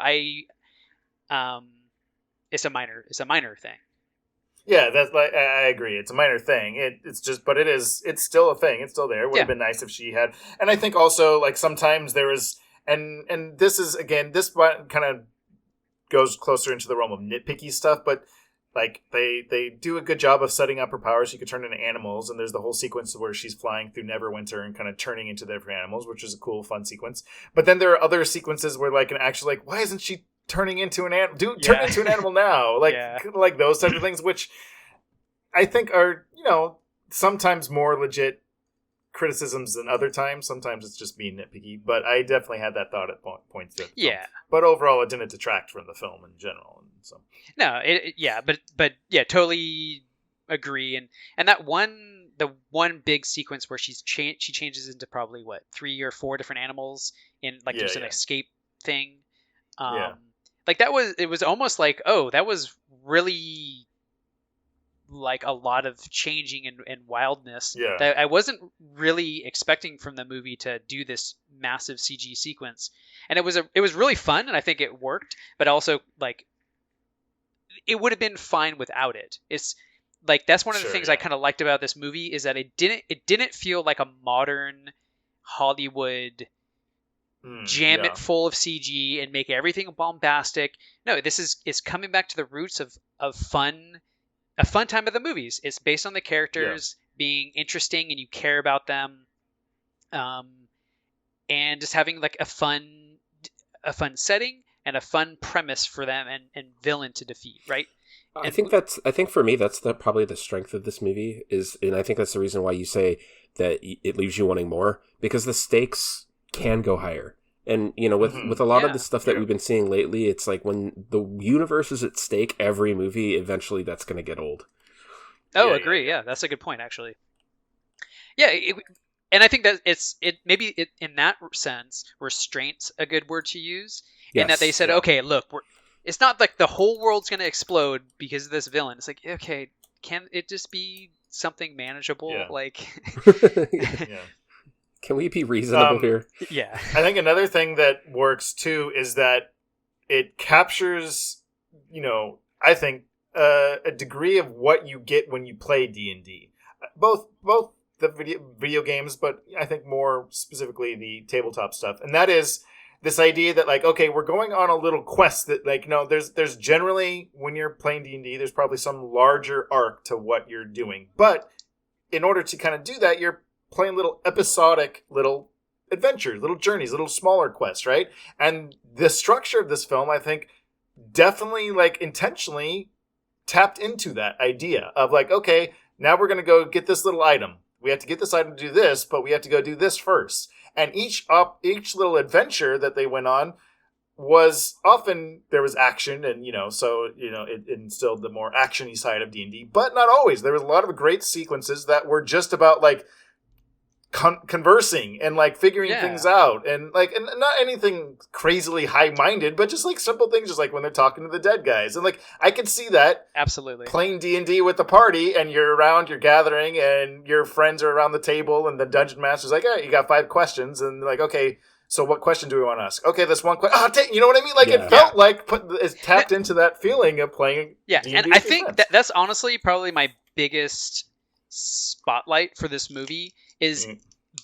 it's a minor thing. Yeah, that's I agree. It's a minor thing. It's still a thing. It's still there. It would have been nice if she had. And I think also like sometimes there is, and this is again, this kind of goes closer into the realm of nitpicky stuff, but like they do a good job of setting up her powers. She could turn into animals, and there's the whole sequence where she's flying through Neverwinter and kind of turning into different animals, which is a cool, fun sequence. But then there are other sequences where like why isn't she turning into an animal? Turn into an animal now, like those types of things, which I think are sometimes more legit criticisms than other times. Sometimes it's just being nitpicky, but I definitely had that thought at points. But overall, it didn't detract from the film in general. So no, but totally agree. And that the one big sequence where she changes into probably 3 or 4 different animals in there's an escape thing. Like it was almost like, oh, that was really like a lot of changing and wildness that I wasn't really expecting from the movie to do this massive CG sequence. And it was really fun, and I think it worked, but also like it would have been fine without it. It's like that's one of the things I kind of liked about this movie is that it didn't feel like a modern Hollywood jam it full of CG and make everything bombastic. No, this is coming back to the roots of fun. A fun time of the movies. It's based on the characters being interesting and you care about them, and just having like a fun setting and a fun premise for them and villain to defeat, right? I think for me that's probably the strength of this movie and I think that's the reason why you say that it leaves you wanting more, because the stakes can go higher. And, with a lot of the stuff that we've been seeing lately, it's like when the universe is at stake, every movie, eventually that's going to get old. Oh, agree. Yeah, that's a good point, actually. Yeah, and I think that in that sense, restraint's a good word to use. Yes, in that they said, okay, look, it's not like the whole world's going to explode because of this villain. It's like, okay, can it just be something manageable? Yeah. Like... Can we be reasonable here? Yeah. I think another thing that works too is that it captures, I think a degree of what you get when you play D&D. Both the video games, but I think more specifically the tabletop stuff. And that is this idea that like, okay, we're going on a little quest that like, there's generally when you're playing D&D, there's probably some larger arc to what you're doing. But in order to kind of do that, you're playing little episodic little adventures, little journeys, little smaller quests, right? And the structure of this film, I think, definitely like intentionally tapped into that idea of like, okay, now we're going to go get this little item. We have to get this item to do this, but we have to go do this first. And each little adventure that they went on was often there was action and, it instilled the more action-y side of D&D, but not always. There was a lot of great sequences that were just about like conversing and like figuring things out and like and not anything crazily high-minded, but just like simple things, just like when they're talking to the dead guys. And like I could see that absolutely playing D&D with the party, and you're gathering and your friends are around the table and the dungeon master's like, you got 5 questions, and like, okay, so what question do we want to ask? Okay, this one question. You know what I mean? Like it felt like it's tapped into that feeling of playing D&D and I think that's honestly probably my biggest spotlight for this movie is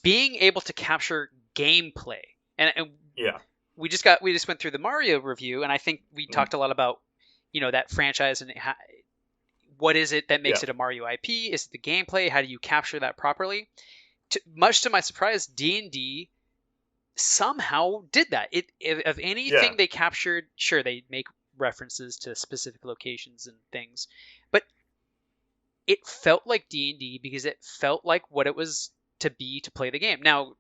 being able to capture gameplay. And we just went through the Mario review, and I think we talked a lot about that franchise and what is it that makes it a Mario IP? Is it the gameplay? How do you capture that properly? Much to my surprise, D&D somehow did that. Of anything they captured, sure, they make references to specific locations and things, but it felt like D&D because it felt like what it was to be to play the game. Now,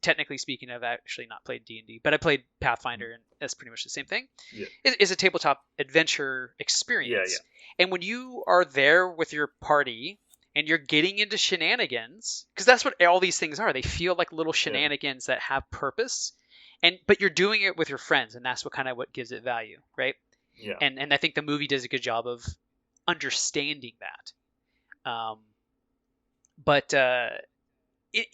technically speaking, I've actually not played D&D, but I played Pathfinder, and that's pretty much the same thing. It's a tabletop adventure experience. And when you are there with your party and you're getting into shenanigans, because that's what all these things are. They feel like little shenanigans that have purpose, but you're doing it with your friends, and that's what gives it value, right? Yeah. And I think the movie does a good job of understanding that. But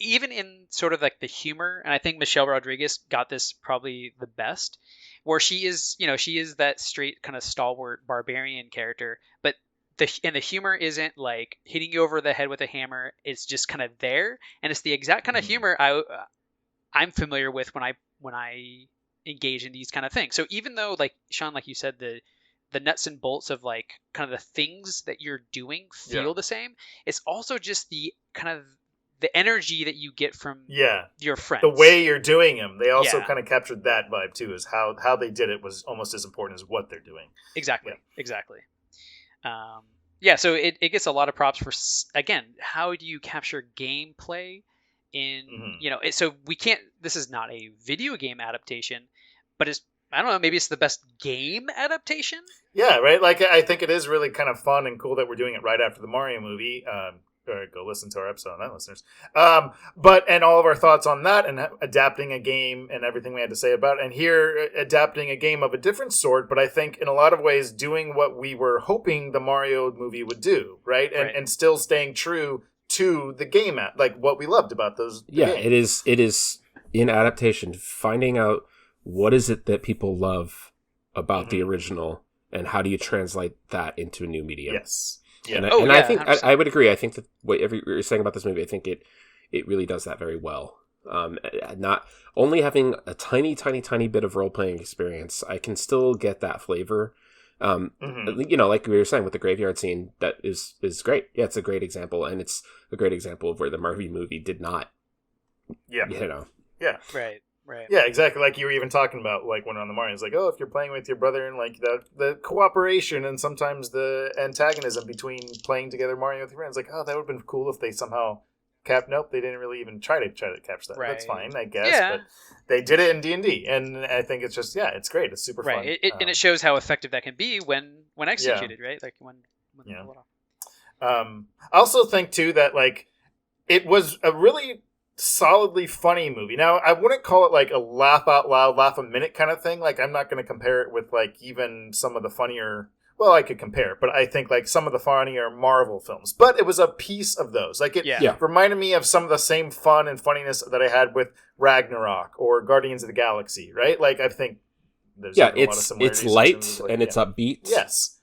even in sort of like the humor, and I think Michelle Rodriguez got this probably the best, where she is that straight kind of stalwart barbarian character, but the humor isn't like hitting you over the head with a hammer. It's just kind of there, and it's the exact kind of humor I'm familiar with when I engage in these kind of things. So even though, like Sean, like you said, the nuts and bolts of like kind of the things that you're doing feel the same, it's also just the kind of the energy that you get from your friends. The way you're doing them, they also kind of captured that vibe too. Is how they did it was almost as important as what they're doing. Exactly. So it gets a lot of props for, again, how do you capture gameplay in, so we can't, this is not a video game adaptation, but it's, I don't know, maybe it's the best game adaptation? Yeah, right? Like, I think it is really kind of fun and cool that we're doing it right after the Mario movie. Go listen to our episode on that, listeners. And all of our thoughts on that and adapting a game and everything we had to say about it. And here, adapting a game of a different sort, but I think in a lot of ways doing what we were hoping the Mario movie would do, right? And still staying true to the game, like what we loved about those games. It is in adaptation, finding out what is it that people love about the original and how do you translate that into a new medium. Yes. Yeah. And I think I would agree. I think that whatever you're saying about this movie, I think it really does that very well. Not only having a tiny bit of role playing experience, I can still get that flavor. Like we were saying with the graveyard scene, that is great. Yeah, it's a great example, and it's a great example of where the Marvel movie did not. Yeah. Yeah. Right. Yeah, exactly. Like you were even talking about, like when on the Mario, it's like, oh, if you're playing with your brother and like the cooperation and sometimes the antagonism between playing together Mario with your friends, like, oh, that would have been cool if they somehow Nope, they didn't really even try to capture that. Right. That's fine, I guess. Yeah. But they did it in D&D, and I think it's just it's great. It's super fun. And it shows how effective that can be when executed, right? Like when I also think too that like it was a really solidly funny movie. Now, I wouldn't call it like a laugh out loud, laugh a minute kind of thing. Like, I'm not going to compare it with like even some of the funnier, well, I could compare it, but I think like some of the funnier Marvel films. But it was a piece of those. Like, it reminded me of some of the same fun and funniness that I had with Ragnarok or Guardians of the Galaxy, right? Like, I think there's a lot of similarities. It's light and it's upbeat. Yes.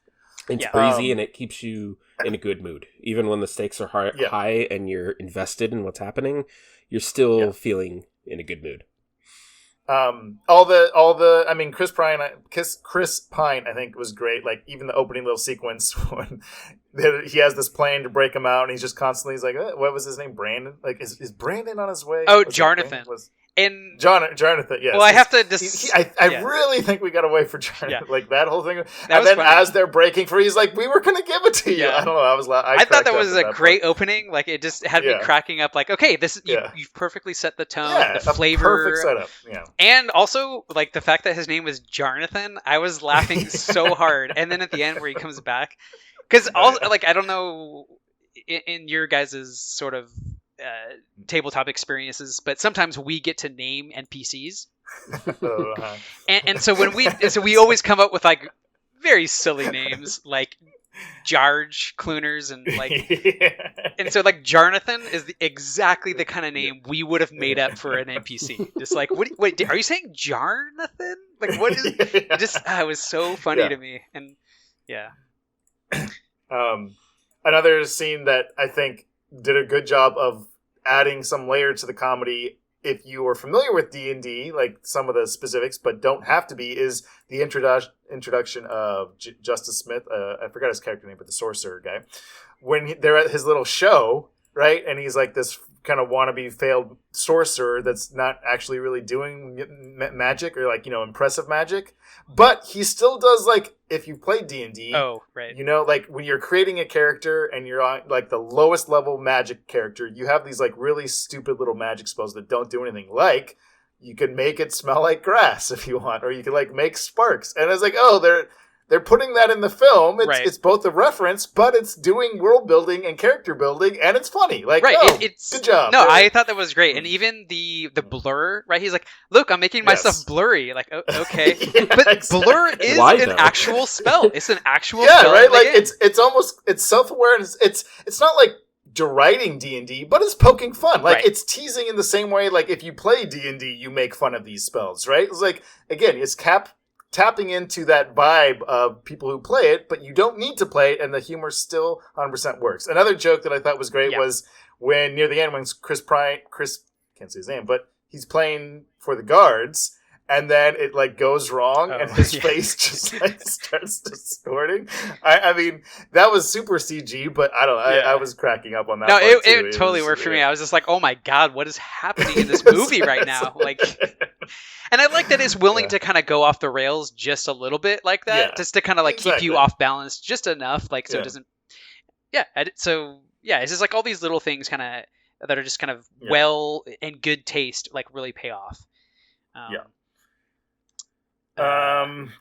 It's breezy and it keps you in a good mood. Even when the stakes are high and you're invested in what's happening, you're still feeling in a good mood. I mean, Chris Pine, I think was great. Like even the opening little sequence when he has this plan to break him out, and he's just constantly, he's like, what was his name? Brandon? Like, is Brandon on his way? Oh, Jonathan. And Jonathan, yes. Well, I have to I really think we got away for Jonathan. Yeah. Like that whole thing. And then funny. As they're breaking free, he's like, we were going to give it to you. Yeah. I don't know. I thought that was a great opening. Like it just had me cracking up like, okay, this you've perfectly set the tone, the flavor. Perfect setup. Yeah. And also like the fact that his name was Jonathan, I was laughing so hard. And then at the end where he comes back, because like I don't know in your guys' sort of tabletop experiences, but sometimes we get to name NPCs, and so when we always come up with like very silly names like Jarge Clooners and like and so like Jonathan is exactly the kind of name we would have made up for an NPC. Just like wait, are you saying Jarnathan? Like what is it was so funny to me. And another scene that I think did a good job of adding some layer to the comedy if you are familiar with D&D, like some of the specifics, but don't have to be, is the introduction of Justice Smith. I forgot his character name, but the sorcerer guy. When they're at his little show, right? And he's like this kind of wannabe failed sorcerer that's not actually really doing magic or like, impressive magic. But he still does, like, if you play D&D, oh, right. Like when you're creating a character and you're on like the lowest level magic character, you have these like really stupid little magic spells that don't do anything. Like you could make it smell like grass if you want, or you could like make sparks. And it's like, oh, they're putting that in the film. It's both a reference, but it's doing world building and character building, and it's funny. Like, right. It's good job. No, I thought that was great. And even the blur, right? He's like, look, I'm making myself blurry. Like, okay. Yeah, but exactly. blur is an actual spell. It's an actual spell. Right? Like it's self-awareness. It's not like deriding D&D, but it's poking fun. Like it's teasing in the same way, like if you play D&D, you make fun of these spells, right? It's like, again, it's tapping into that vibe of people who play it, but you don't need to play it, and the humor still 100% works. Another joke that I thought was great was when near the end, when Chris can't say his name, but he's playing for the guards, and then it like goes wrong, and his face just like starts distorting. I mean, that was super CG, but I don't know. I was cracking up on that. No, it totally worked for me. I was just like, oh my god, what is happening in this movie right now? Like. And I like that it's willing to kind of go off the rails just a little bit like that, just to kind of like keep you off balance just enough, like so it doesn't. Yeah, so it's just like all these little things kind of that are just kind of well and good taste, like really pay off.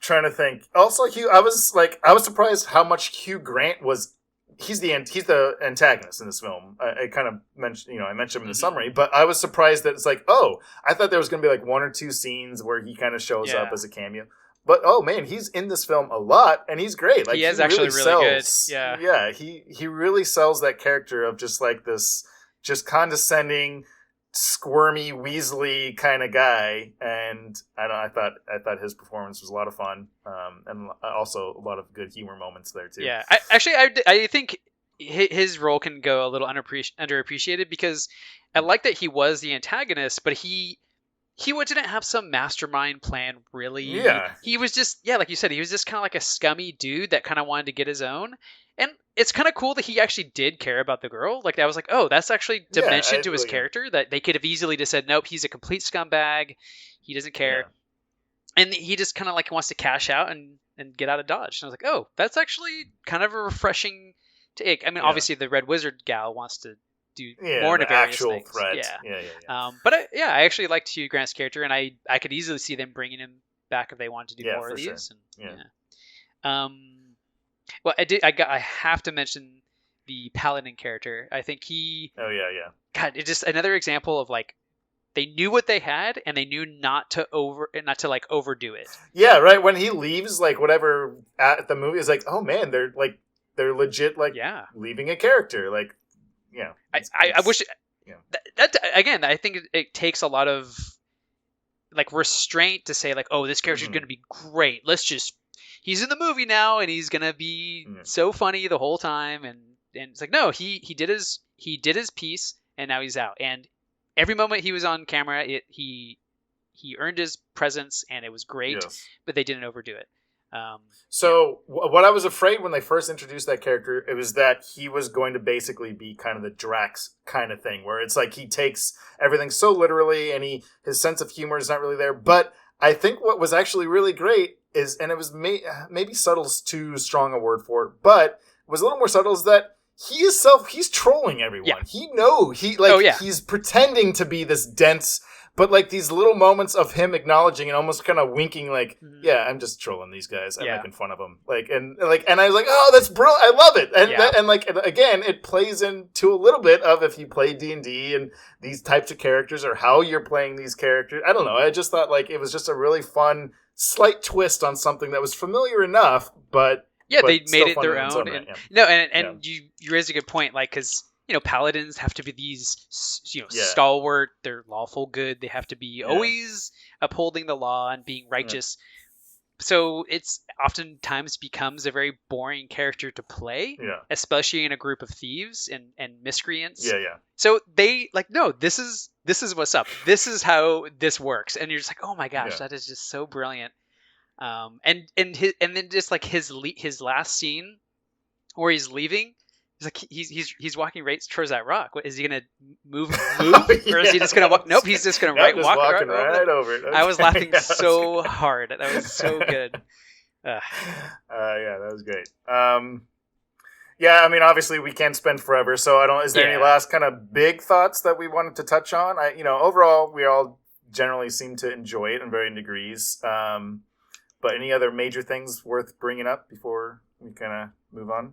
Trying to think. Also, I was surprised how much Hugh Grant was. He's the antagonist in this film. I kind of mentioned, I mentioned him in the summary, but I was surprised that it's like, oh, I thought there was going to be like one or two scenes where he kind of shows up as a cameo. But oh man, he's in this film a lot, and he's great. Like he is actually really good. Yeah. He really sells that character of just like this, just condescending, squirmy, weaselly kind of guy, and I thought his performance was a lot of fun, and also a lot of good humor moments there too. Yeah, I think his role can go a little underappreciated because I like that he was the antagonist, but he didn't have some mastermind plan really. Yeah, he was just like you said, he was just kind of like a scummy dude that kind of wanted to get his own. And it's kind of cool that he actually did care about the girl. Like, I was like, oh, that's actually dimension to his character that they could have easily just said, nope, he's a complete scumbag. He doesn't care. Yeah. And he just kind of like wants to cash out and get out of Dodge. And I was like, oh, that's actually kind of a refreshing take. I mean, obviously the Red Wizard gal wants to do more nefarious things. Threat. Yeah. But I actually liked Hugh Grant's character, and I could easily see them bringing him back if they wanted to do more of these. Sure. Well, I have to mention the Paladin character. I think he. Oh yeah. God, it's just another example of like they knew what they had and they knew not to overdo it. Yeah, right. When he leaves, like whatever at the movie is like, oh man, they're legit like leaving a character. Like, I wish that again. I think it takes a lot of like restraint to say like, oh, this character's going to be great. He's in the movie now, and he's gonna be so funny the whole time, and it's like, no, he did his piece, and now he's out. And every moment he was on camera, he earned his presence, and it was great. Yes. But they didn't overdo it. What I was afraid when they first introduced that character, it was that he was going to basically be kind of the Drax kind of thing, where it's like he takes everything so literally, and his sense of humor is not really there. But I think what was actually really great is, and it was maybe subtle's too strong a word for it, but it was a little more subtle, is that he's trolling everyone. Yeah. He's pretending to be this dense, but like these little moments of him acknowledging and almost kind of winking, like, I'm just trolling these guys. I'm making fun of them. And I was like, oh, that's brilliant. I love it. And again, it plays into a little bit of if you play D&D and these types of characters or how you're playing these characters. I don't know. I just thought like it was just a really fun, slight twist on something that was familiar enough, but they made it their own. You raised a good point, like, because paladins have to be these stalwart, they're lawful good, they have to be always upholding the law and being righteous. so it's oftentimes becomes a very boring character to play, especially in a group of thieves and miscreants. Yeah. So they like, no, this is what's up. This is how this works, and you're just like, oh my gosh, that is just so brilliant. And then just like his last scene where he's leaving, he's like he's walking right towards that rock. What is he gonna move, or is he just gonna walk? Nope, he's just gonna walk right over it. Okay. I was laughing so hard. That was so good. Yeah, that was great. Yeah, I mean, obviously we can't spend forever, so I don't. Is there any last kind of big thoughts that we wanted to touch on? Overall, we all generally seem to enjoy it in varying degrees. But any other major things worth bringing up before we kind of move on?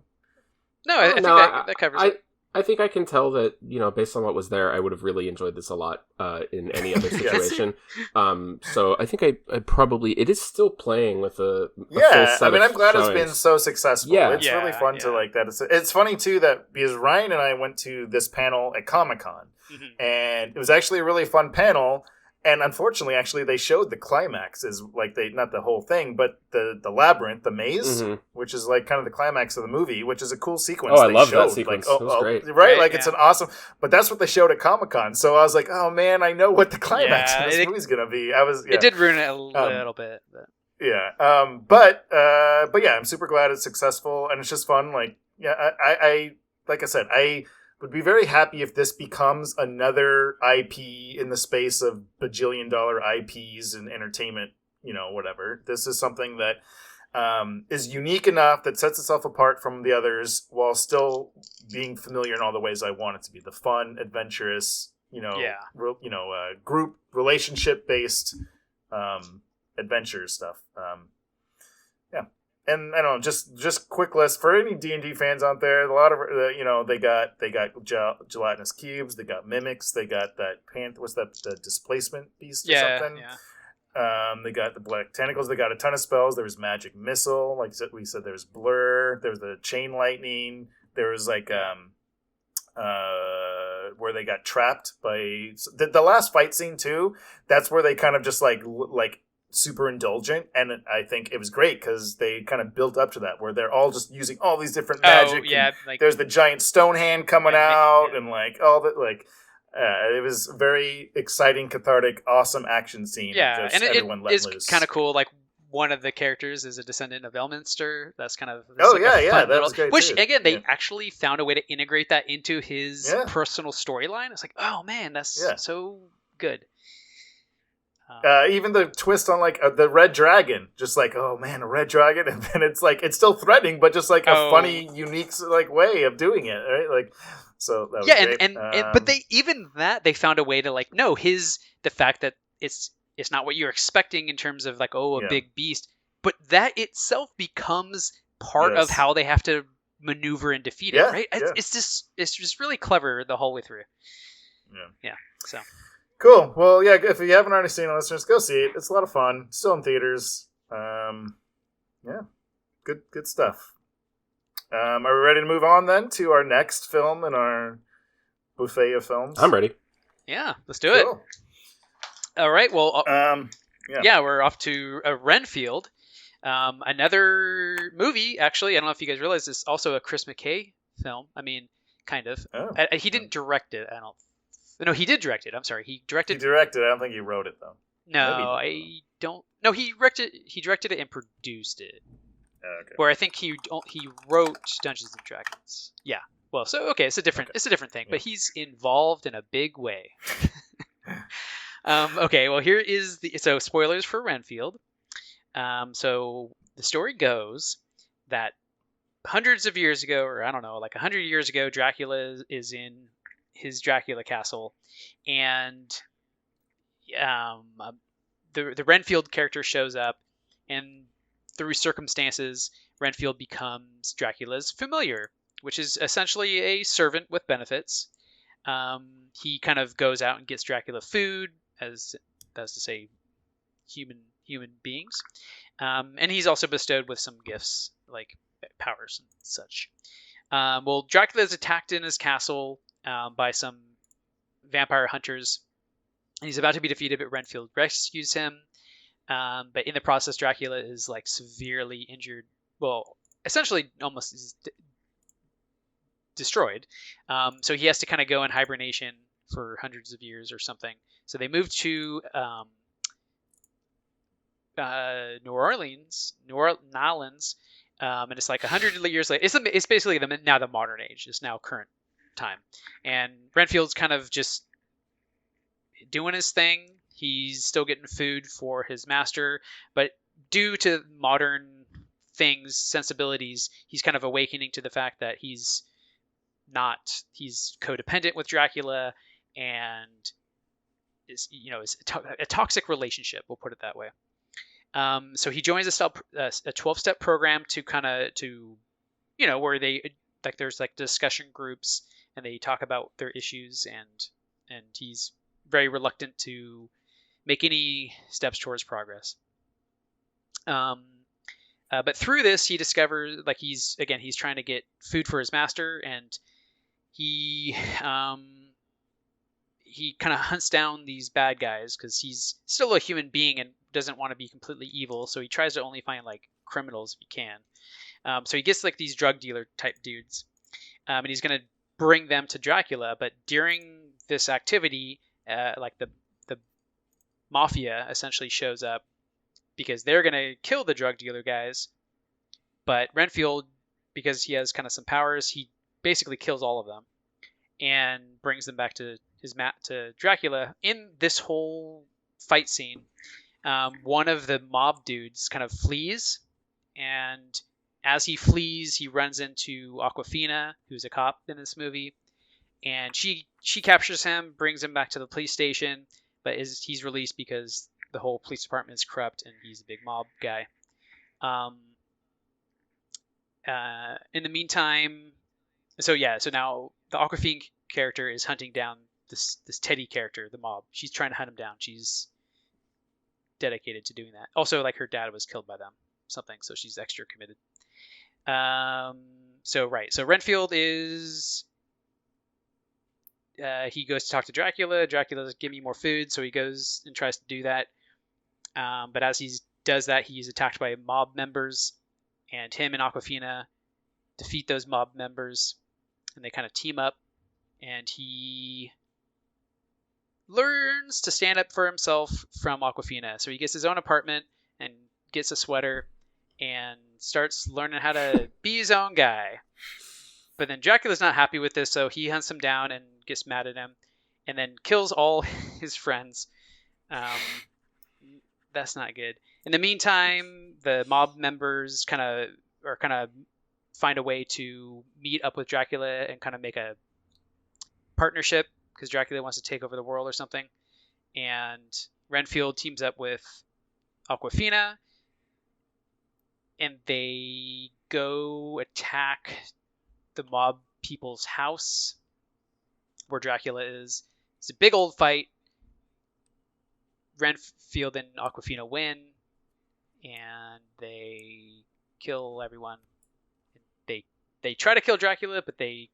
No, I think that covers it. I think I can tell that, based on what was there, I would have really enjoyed this a lot in any other situation. So I think I probably... It is still playing with a full set I mean, I'm glad showings. It's been so successful. Yeah. It's really fun to like that. It's funny, too, that because Ryan and I went to this panel at Comic-Con, and it was actually a really fun panel. And unfortunately, actually, they showed the climax is like not the whole thing, but the labyrinth, the maze, which is like kind of the climax of the movie, which is a cool sequence. Oh, I love that sequence. It was great. Right? Like it's an awesome, but that's what they showed at Comic-Con. So I was like, oh man, I know what the climax of this movie's going to be. It did ruin it a little bit. But. Yeah. But yeah, I'm super glad it's successful and it's just fun. Like, I like I said, I would be very happy if this becomes another IP in the space of bajillion-dollar IPs and entertainment, whatever. This is something that is unique enough that sets itself apart from the others while still being familiar in all the ways I want it to be. The fun, adventurous, group relationship-based adventure stuff. And I don't know, just quick list for any D&D fans out there. A lot of they got gelatinous cubes, they got mimics, they got that what's that, the displacement beast or something. Yeah. They got the black tentacles. They got a ton of spells. There was magic missile, like we said. There was blur. There was the chain lightning. There was like where they got trapped by the last fight scene too. That's where they kind of just like super indulgent, and I think it was great because they kind of built up to that where they're all just using all these different magic. There's the giant stone hand coming out, and like all that. Like it was very exciting, cathartic, awesome action scene. Yeah, and it is kind of cool. Like one of the characters is a descendant of Elminster. That's kind of that was great. Which again, they actually found a way to integrate that into his personal storyline. It's like, oh man, that's so good. Even the twist on like the red dragon, just like, oh man, a red dragon, and then it's like it's still threatening, but just like a funny, unique like way of doing it, right? Like, so that was great. and but they found a way to like the fact that it's not what you're expecting in terms of like a big beast, but that itself becomes part of how they have to maneuver and defeat it, right? It's just really clever the whole way through. Yeah. So. Cool. Well, yeah, if you haven't already seen it, listeners, go see it. It's a lot of fun. Still in theaters. Yeah. Good stuff. Are we ready to move on then to our next film in our buffet of films? I'm ready. Yeah, let's do it. All right. Well, we're off to Renfield. Another movie, actually. I don't know if you guys realize this is also a Chris McKay film. I mean, kind of. He didn't direct it, I don't. No, he did direct it. I'm sorry. He directed it. I don't think he wrote it, though. No, I don't. No, he directed it and produced it. Okay. Where I think he wrote Dungeons and Dragons. Yeah. Well, so okay, it's a different thing, but he's involved in a big way. Okay, well here is so spoilers for Renfield. So the story goes that hundreds of years ago, or I don't know, like 100 years ago, Dracula is in his Dracula castle, and the Renfield character shows up, and through circumstances, Renfield becomes Dracula's familiar, which is essentially a servant with benefits. He kind of goes out and gets Dracula food, as to say, human beings, and he's also bestowed with some gifts like powers and such. Well, Dracula is attacked in his castle by some vampire hunters, and he's about to be defeated, but Renfield rescues him. But in the process, Dracula is like severely injured. Well, essentially almost is destroyed. So he has to kind of go in hibernation for hundreds of years or something. So they moved to New Orleans, and it's like 100 years later. It's basically now the modern age. It's now current time, and Renfield's kind of just doing his thing. He's still getting food for his master, but due to modern things, sensibilities, he's kind of awakening to the fact that he's codependent with Dracula, and is a toxic relationship. We'll put it that way. So he joins a 12-step program where they there's discussion groups and they talk about their issues, and he's very reluctant to make any steps towards progress. But through this, he discovers he's trying to get food for his master, and he kind of hunts down these bad guys because he's still a human being and doesn't want to be completely evil. So he tries to only find criminals if he can. So he gets these drug dealer type dudes, and he's gonna bring them to Dracula. But during this activity, the mafia essentially shows up because they're gonna kill the drug dealer guys. But Renfield, because he has kind of some powers, he basically kills all of them and brings them back to to Dracula. In this whole fight scene, one of the mob dudes kind of flees, and as he flees, he runs into Awkwafina, who's a cop in this movie, and she captures him, brings him back to the police station, but he's released because the whole police department is corrupt and he's a big mob guy. In the meantime, so now the Awkwafina character is hunting down this Teddy character, the mob. She's trying to hunt him down. She's dedicated to doing that. Also, her dad was killed by them, something, so she's extra committed. So Renfield is he goes to talk to Dracula. Dracula's give me more food, so he goes and tries to do that. But as he does that, he's attacked by mob members, and him and Awkwafina defeat those mob members, and they kind of team up, and he learns to stand up for himself from Awkwafina. So he gets his own apartment and gets a sweater and starts learning how to be his own guy. But then Dracula's not happy with this, so he hunts him down and gets mad at him and then kills all his friends. That's not good. In the meantime, the mob members kind of find a way to meet up with Dracula and kind of make a partnership because Dracula wants to take over the world or something. And Renfield teams up with Awkwafina, and they go attack the mob people's house where Dracula is. It's a big old fight. Renfield and Awkwafina win, and they kill everyone. They try to kill Dracula, but he's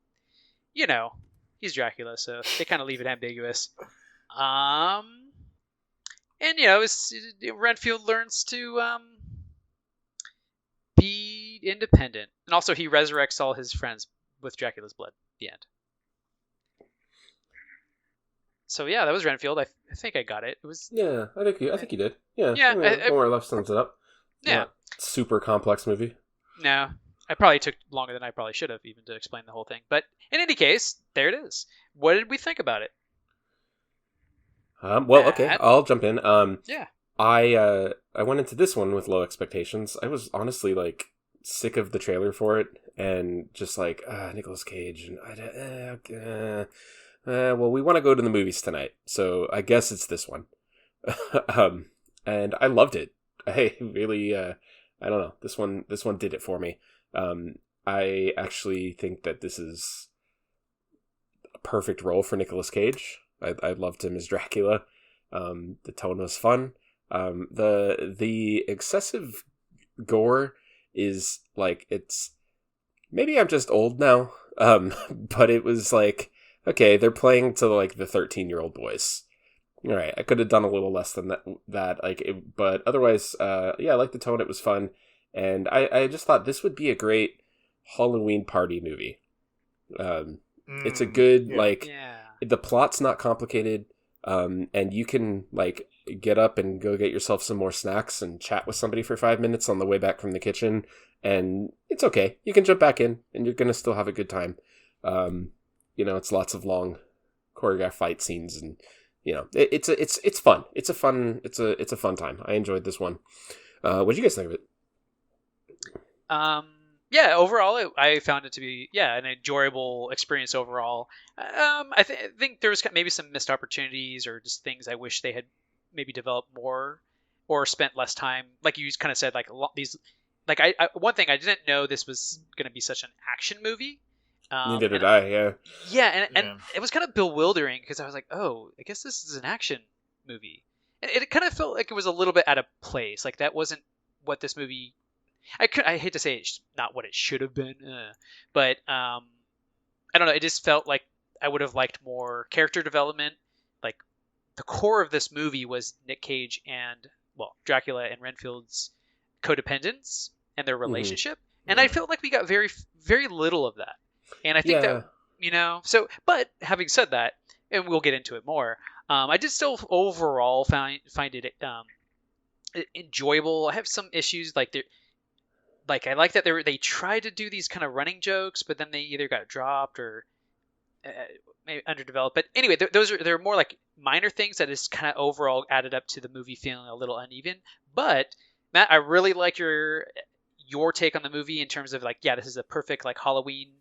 Dracula, so they kind of leave it ambiguous. And Renfield learns to be independent, and also he resurrects all his friends with Dracula's blood. The end. So yeah, that was Renfield. I think I got it. It was. Yeah, I think you did. Yeah. Yeah. More or less sums it up. Yeah. Not super complex movie. No, I probably took longer than I probably should have even to explain the whole thing. But in any case, there it is. What did we think about it? Well, okay, I'll jump in. Yeah. I went into this one with low expectations. I was honestly sick of the trailer for it, and just Nicolas Cage, and well, we want to go to the movies tonight, so I guess it's this one. And I loved it. I really, I don't know. This one did it for me. I actually think that this is a perfect role for Nicolas Cage. I loved him as Dracula. The tone was fun. The excessive gore is it's maybe I'm just old now. But it was okay, they're playing to the 13-year-old boys, All right, I could have done a little less than that but otherwise, I like the tone. It was fun, and I just thought this would be a great Halloween party movie. It's a good the plot's not complicated, and you can get up and go get yourself some more snacks and chat with somebody for 5 minutes on the way back from the kitchen, and it's okay. You can jump back in, and you're gonna still have a good time. It's lots of long choreographed fight scenes, and it's fun. It's a fun time. I enjoyed this one. What did you guys think of it? Overall, I found it to be an enjoyable experience overall. I think there was maybe some missed opportunities or just things I wish they had maybe developed more or spent less time. Like you kind of said, these. One thing I didn't know this was going to be such an action movie. Neither did I. Yeah. Yeah, and it was kind of bewildering because I was like, oh, I guess this is an action movie. And it kind of felt like it was a little bit out of place. Like that wasn't what this movie. I hate to say it's not what it should have been, but I don't know. It just felt like I would have liked more character development. Like the core of this movie was Nick Cage and Dracula and Renfield's codependence and their relationship, and I felt like we got very, very little of that. And I think that so. But having said that, and we'll get into it more, I did still overall find it enjoyable. I have some issues I like that they tried to do these kind of running jokes, but then they either got dropped or maybe underdeveloped. But anyway, they're more like minor things that just kind of overall added up to the movie feeling a little uneven. But Matt, I really like your take on the movie in terms of this is a perfect Halloween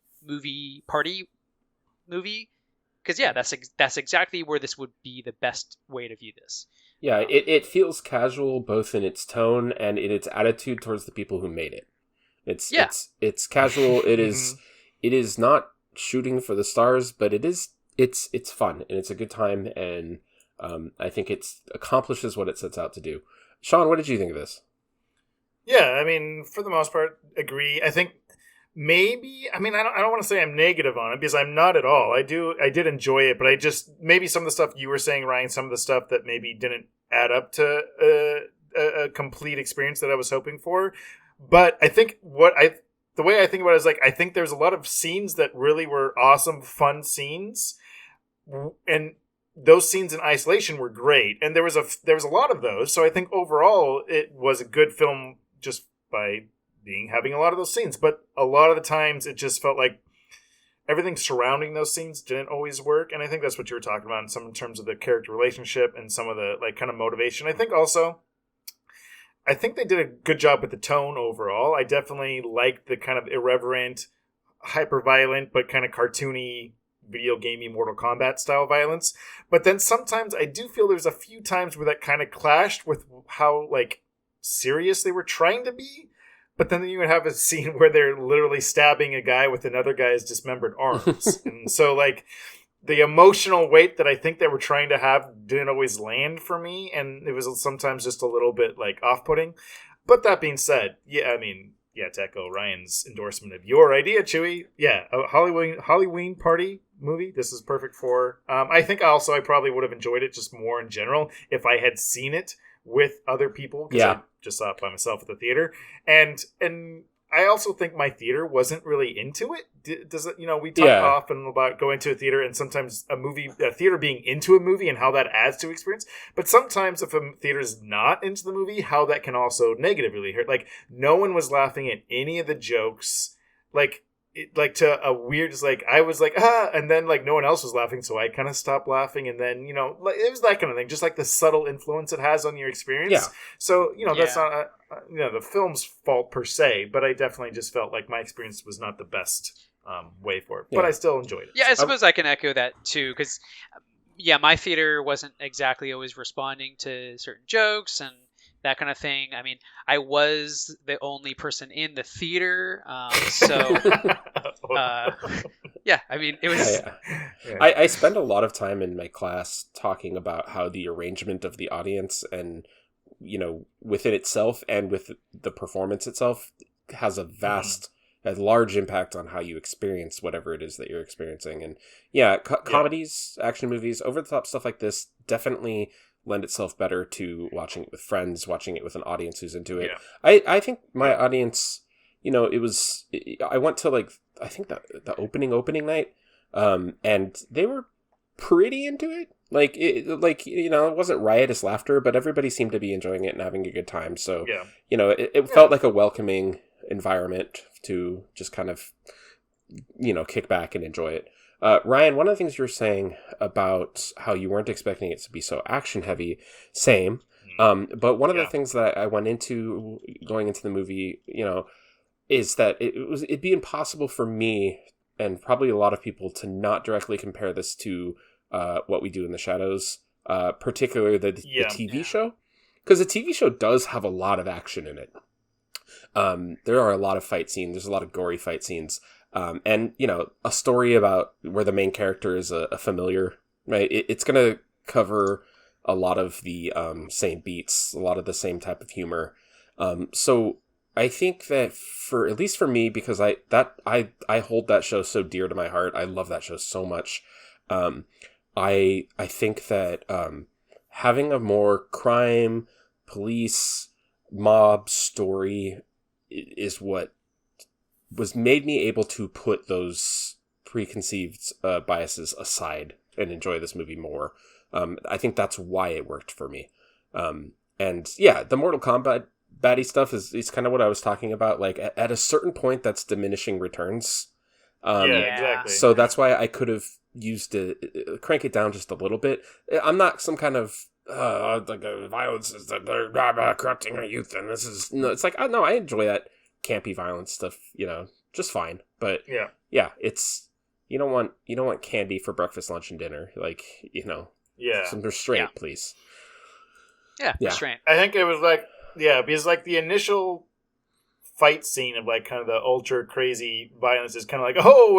party movie, because that's exactly where this would be the best way to view this. It feels casual both in its tone and in its attitude towards the people who made it. It's casual. It is not shooting for the stars, but it's fun and it's a good time, and I think it accomplishes what it sets out to do. Sean, what did you think of this? Yeah, I mean, for the most part, agree. I think maybe, I don't want to say I'm negative on it, because I'm not at all. I did enjoy it, but maybe some of the stuff you were saying, Ryan, some of the stuff that maybe didn't add up to a complete experience that I was hoping for. But I think the way I think about it is I think there's a lot of scenes that really were awesome, fun scenes, and those scenes in isolation were great, and there was a lot of those. So I think overall it was a good film just by having a lot of those scenes. But a lot of the times it just felt like everything surrounding those scenes didn't always work, and I think that's what you were talking about in terms of the character relationship and some of the kind of motivation. I think they did a good job with the tone overall. I definitely liked the kind of irreverent, hyper-violent, but kind of cartoony, video gamey Mortal Kombat style violence. But then sometimes I do feel there's a few times where that kind of clashed with how serious they were trying to be. But then you would have a scene where they're literally stabbing a guy with another guy's dismembered arms. And so the emotional weight that I think they were trying to have didn't always land for me, and it was sometimes just a little bit off-putting. But that being said, to echo Ryan's endorsement of your idea, Chewy, a Halloween party movie, this is perfect for. I think also I probably would have enjoyed it just more in general if I had seen it with other people, because I just saw it by myself at the theater, and I also think my theater wasn't really into it. Does it? We talk often about going to a theater and sometimes a theater being into a movie and how that adds to experience. But sometimes if a theater is not into the movie, how that can also negatively hurt. No one was laughing at any of the jokes. To a weird, just I was and then no one else was laughing, so I kind of stopped laughing, and then it was that kind of thing, just the subtle influence it has on your experience. Yeah. So that's not the film's fault per se, but I definitely just felt like my experience was not the best way for it, but I still enjoyed it. Yeah, I suppose I can echo that too, because my theater wasn't exactly always responding to certain jokes and that kind of thing. I mean, I was the only person in the theater, so it was. I spend a lot of time in my class talking about how the arrangement of the audience and within itself and with the performance itself has a large impact on how you experience whatever it is that you're experiencing. And comedies, action movies, over the top stuff like this definitely lend itself better to watching it with friends, watching it with an audience who's into it. Yeah. I think my audience, I went to like, I think the opening night, and they were pretty into it. It wasn't riotous laughter, but everybody seemed to be enjoying it and having a good time. So, it felt like a welcoming environment to just kind of, kick back and enjoy it. Ryan, one of the things you were saying about how you weren't expecting it to be so action heavy, same. But one of the things that I went into going into the movie, is that it'd be impossible for me and probably a lot of people to not directly compare this to What We Do in the Shadows, particularly the TV show, because the TV show does have a lot of action in it. There are a lot of fight scenes. There's a lot of gory fight scenes. And, a story about where the main character is a familiar, right? It's going to cover a lot of the same beats, a lot of the same type of humor. So I think that at least for me, because I hold that show so dear to my heart. I love that show so much. I think that having a more crime, police, mob story is what was made me able to put those preconceived biases aside and enjoy this movie more. I think that's why it worked for me. And yeah, the Mortal Kombat baddie stuff is kind of what I was talking about. Like at a certain point, that's diminishing returns. Exactly. So that's why I could have used it, crank it down just a little bit. I'm not some kind of violence is that they're corrupting our youth, and this is no. It's like no, I enjoy that campy violence stuff, just fine. But yeah, it's you don't want candy for breakfast, lunch, and dinner. Like some restraint, please. Yeah, restraint. I think it was like because like the initial fight scene of like kind of the ultra crazy violence is kind of like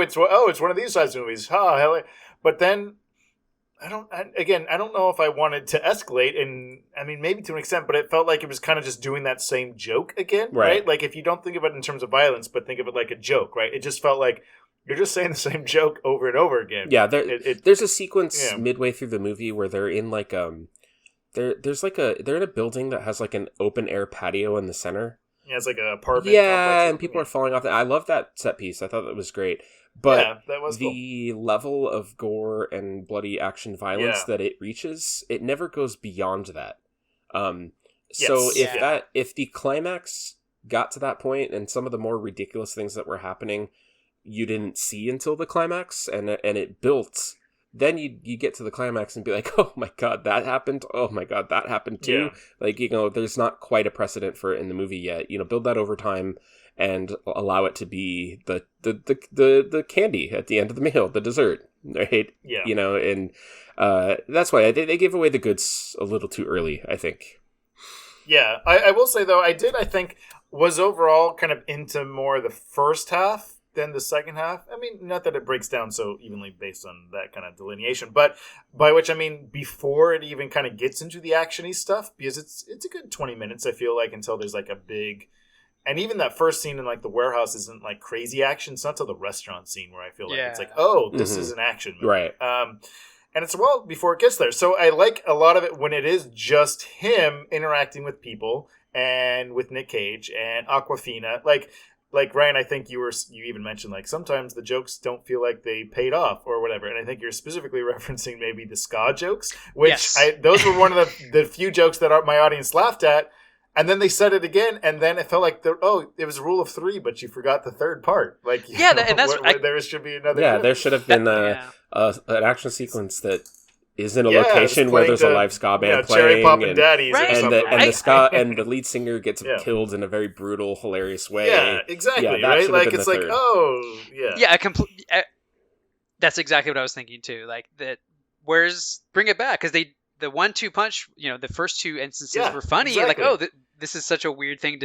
it's one of these types of movies, hell. But then I don't know if I wanted to escalate, and I mean maybe to an extent, but it felt like it was kind of just doing that same joke again, right? Like if you don't think of it in terms of violence, but think of it like a joke, right? It just felt like you're just saying the same joke over and over again. Yeah, there's a sequence midway through the movie where they're in like they're in a building that has like an open air patio in the center. Yeah, it's like an apartment. Yeah, and people are falling off. I love that set piece. I thought that was great. But that was the level of gore and bloody action violence that it reaches, it never goes beyond that. So if the climax got to that point and some of the more ridiculous things that were happening you didn't see until the climax and it built, then you get to the climax and be like, oh my god, that happened. Oh my god, that happened too. Like, there's not quite a precedent for it in the movie yet. Build that over time and allow it to be the candy at the end of the meal, the dessert, right? Yeah. And that's why they gave away the goods a little too early, I think. Yeah, I will say though, I think was overall kind of into more the first half than the second half. I mean, not that it breaks down so evenly based on that kind of delineation, but by which I mean before it even kind of gets into the actiony stuff, because it's a good 20 minutes, I feel like, until there's like a big, and even that first scene in like the warehouse isn't like crazy action. It's not till the restaurant scene where I feel like it's like, oh, this is an action movie. Right. And it's a while before it gets there. So I like a lot of it when it is just him interacting with people and with Nick Cage and Awkwafina. Like Ryan, I think you even mentioned like sometimes the jokes don't feel like they paid off or whatever, and I think you're specifically referencing maybe the ska jokes, which those were one of the few jokes that my audience laughed at, and then they said it again, and then it felt like it was a rule of three, but you forgot the third part. Like and that's there should be another. Yeah, there should have been an action sequence that is in a location where there's a live ska band playing, Cherry Poppin' Daddies, and the ska and the lead singer gets killed in a very brutal, hilarious way. Yeah, exactly. Right, like it's like, that's exactly what I was thinking too. Like that, bring it back, because the 1-2 punch, the first two instances were funny. Exactly. Like, this is such a weird thing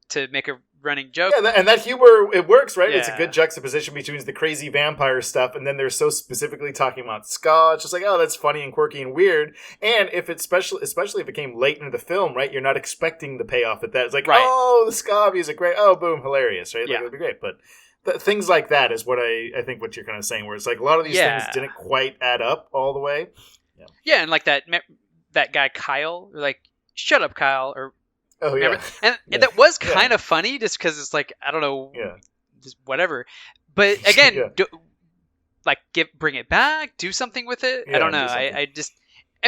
to make a running joke. Yeah, and that humor, it works, right? Yeah. It's a good juxtaposition between the crazy vampire stuff and then they're so specifically talking about ska. It's just like, oh, that's funny and quirky and weird. And if it's especially if it came late into the film, right? You're not expecting the payoff at that. It's like, oh, the ska music, right? Oh, boom, hilarious, right? Like, it would be great. But things like that is what I think what you're kind of saying, where it's like a lot of these things didn't quite add up all the way. Yeah, and like that guy Kyle, like, shut up, Kyle, or remember? And that was kind of funny, just because it's like, I don't know, just whatever. But again, bring it back, do something with it. I don't know. I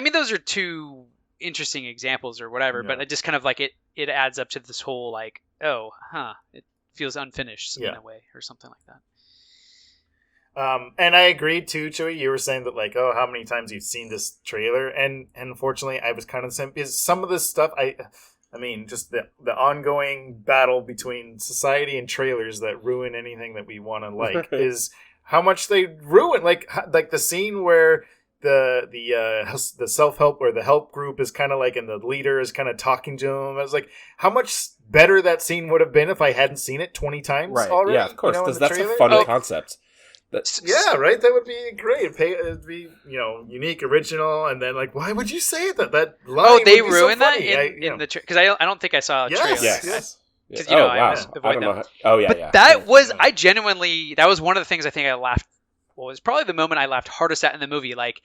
mean, those are two interesting examples or whatever, but I just kind of like it adds up to this whole like, it feels unfinished in a way or something like that. And I agreed too, Chewy. You were saying that like, how many times you've seen this trailer, and unfortunately, I was kind of the same, because some of this stuff, I mean, just the ongoing battle between society and trailers that ruin anything that we want to like is how much they ruin. Like the scene where the self-help or the help group is kind of like, and the leader is kind of talking to him. I was like, how much better that scene would have been if I hadn't seen it 20 times already. Yeah, of course, because that's a funny concept. Yeah, right. That would be great. It'd be unique, original, and then like, why would you say that? That line they would be ruined so that funny. in the because I don't think I saw a trailer. Yes. Because wow. I always avoid them. But that was I genuinely, that was one of the things I think I laughed. Well, it was probably the moment I laughed hardest at in the movie. Like,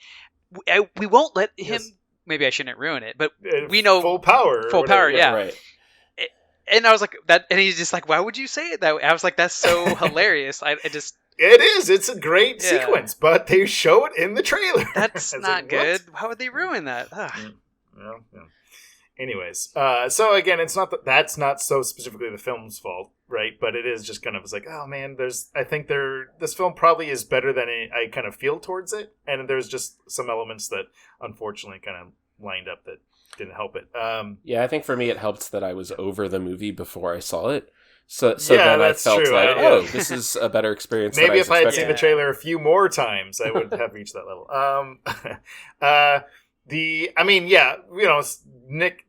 we won't let him. Yes. Maybe I shouldn't ruin it, but we know full power. Yeah. Right. And I was like that, and he's just like, "Why would you say it that way?" I was like, "That's so hilarious." It is. It's a great sequence, but they show it in the trailer. That's not good. Why would they ruin that? Well. Anyways, so again, that's not so specifically the film's fault, right? But it is just kind of, it's like, oh man, I think this film probably is better than I kind of feel towards it, and there's just some elements that unfortunately kind of lined up that didn't help it. I think for me it helped that I was over the movie before I saw it. So then I felt true. like, this is a better experience. Maybe if I had expecting. seen the trailer a few more times, I would have reached that level. Nick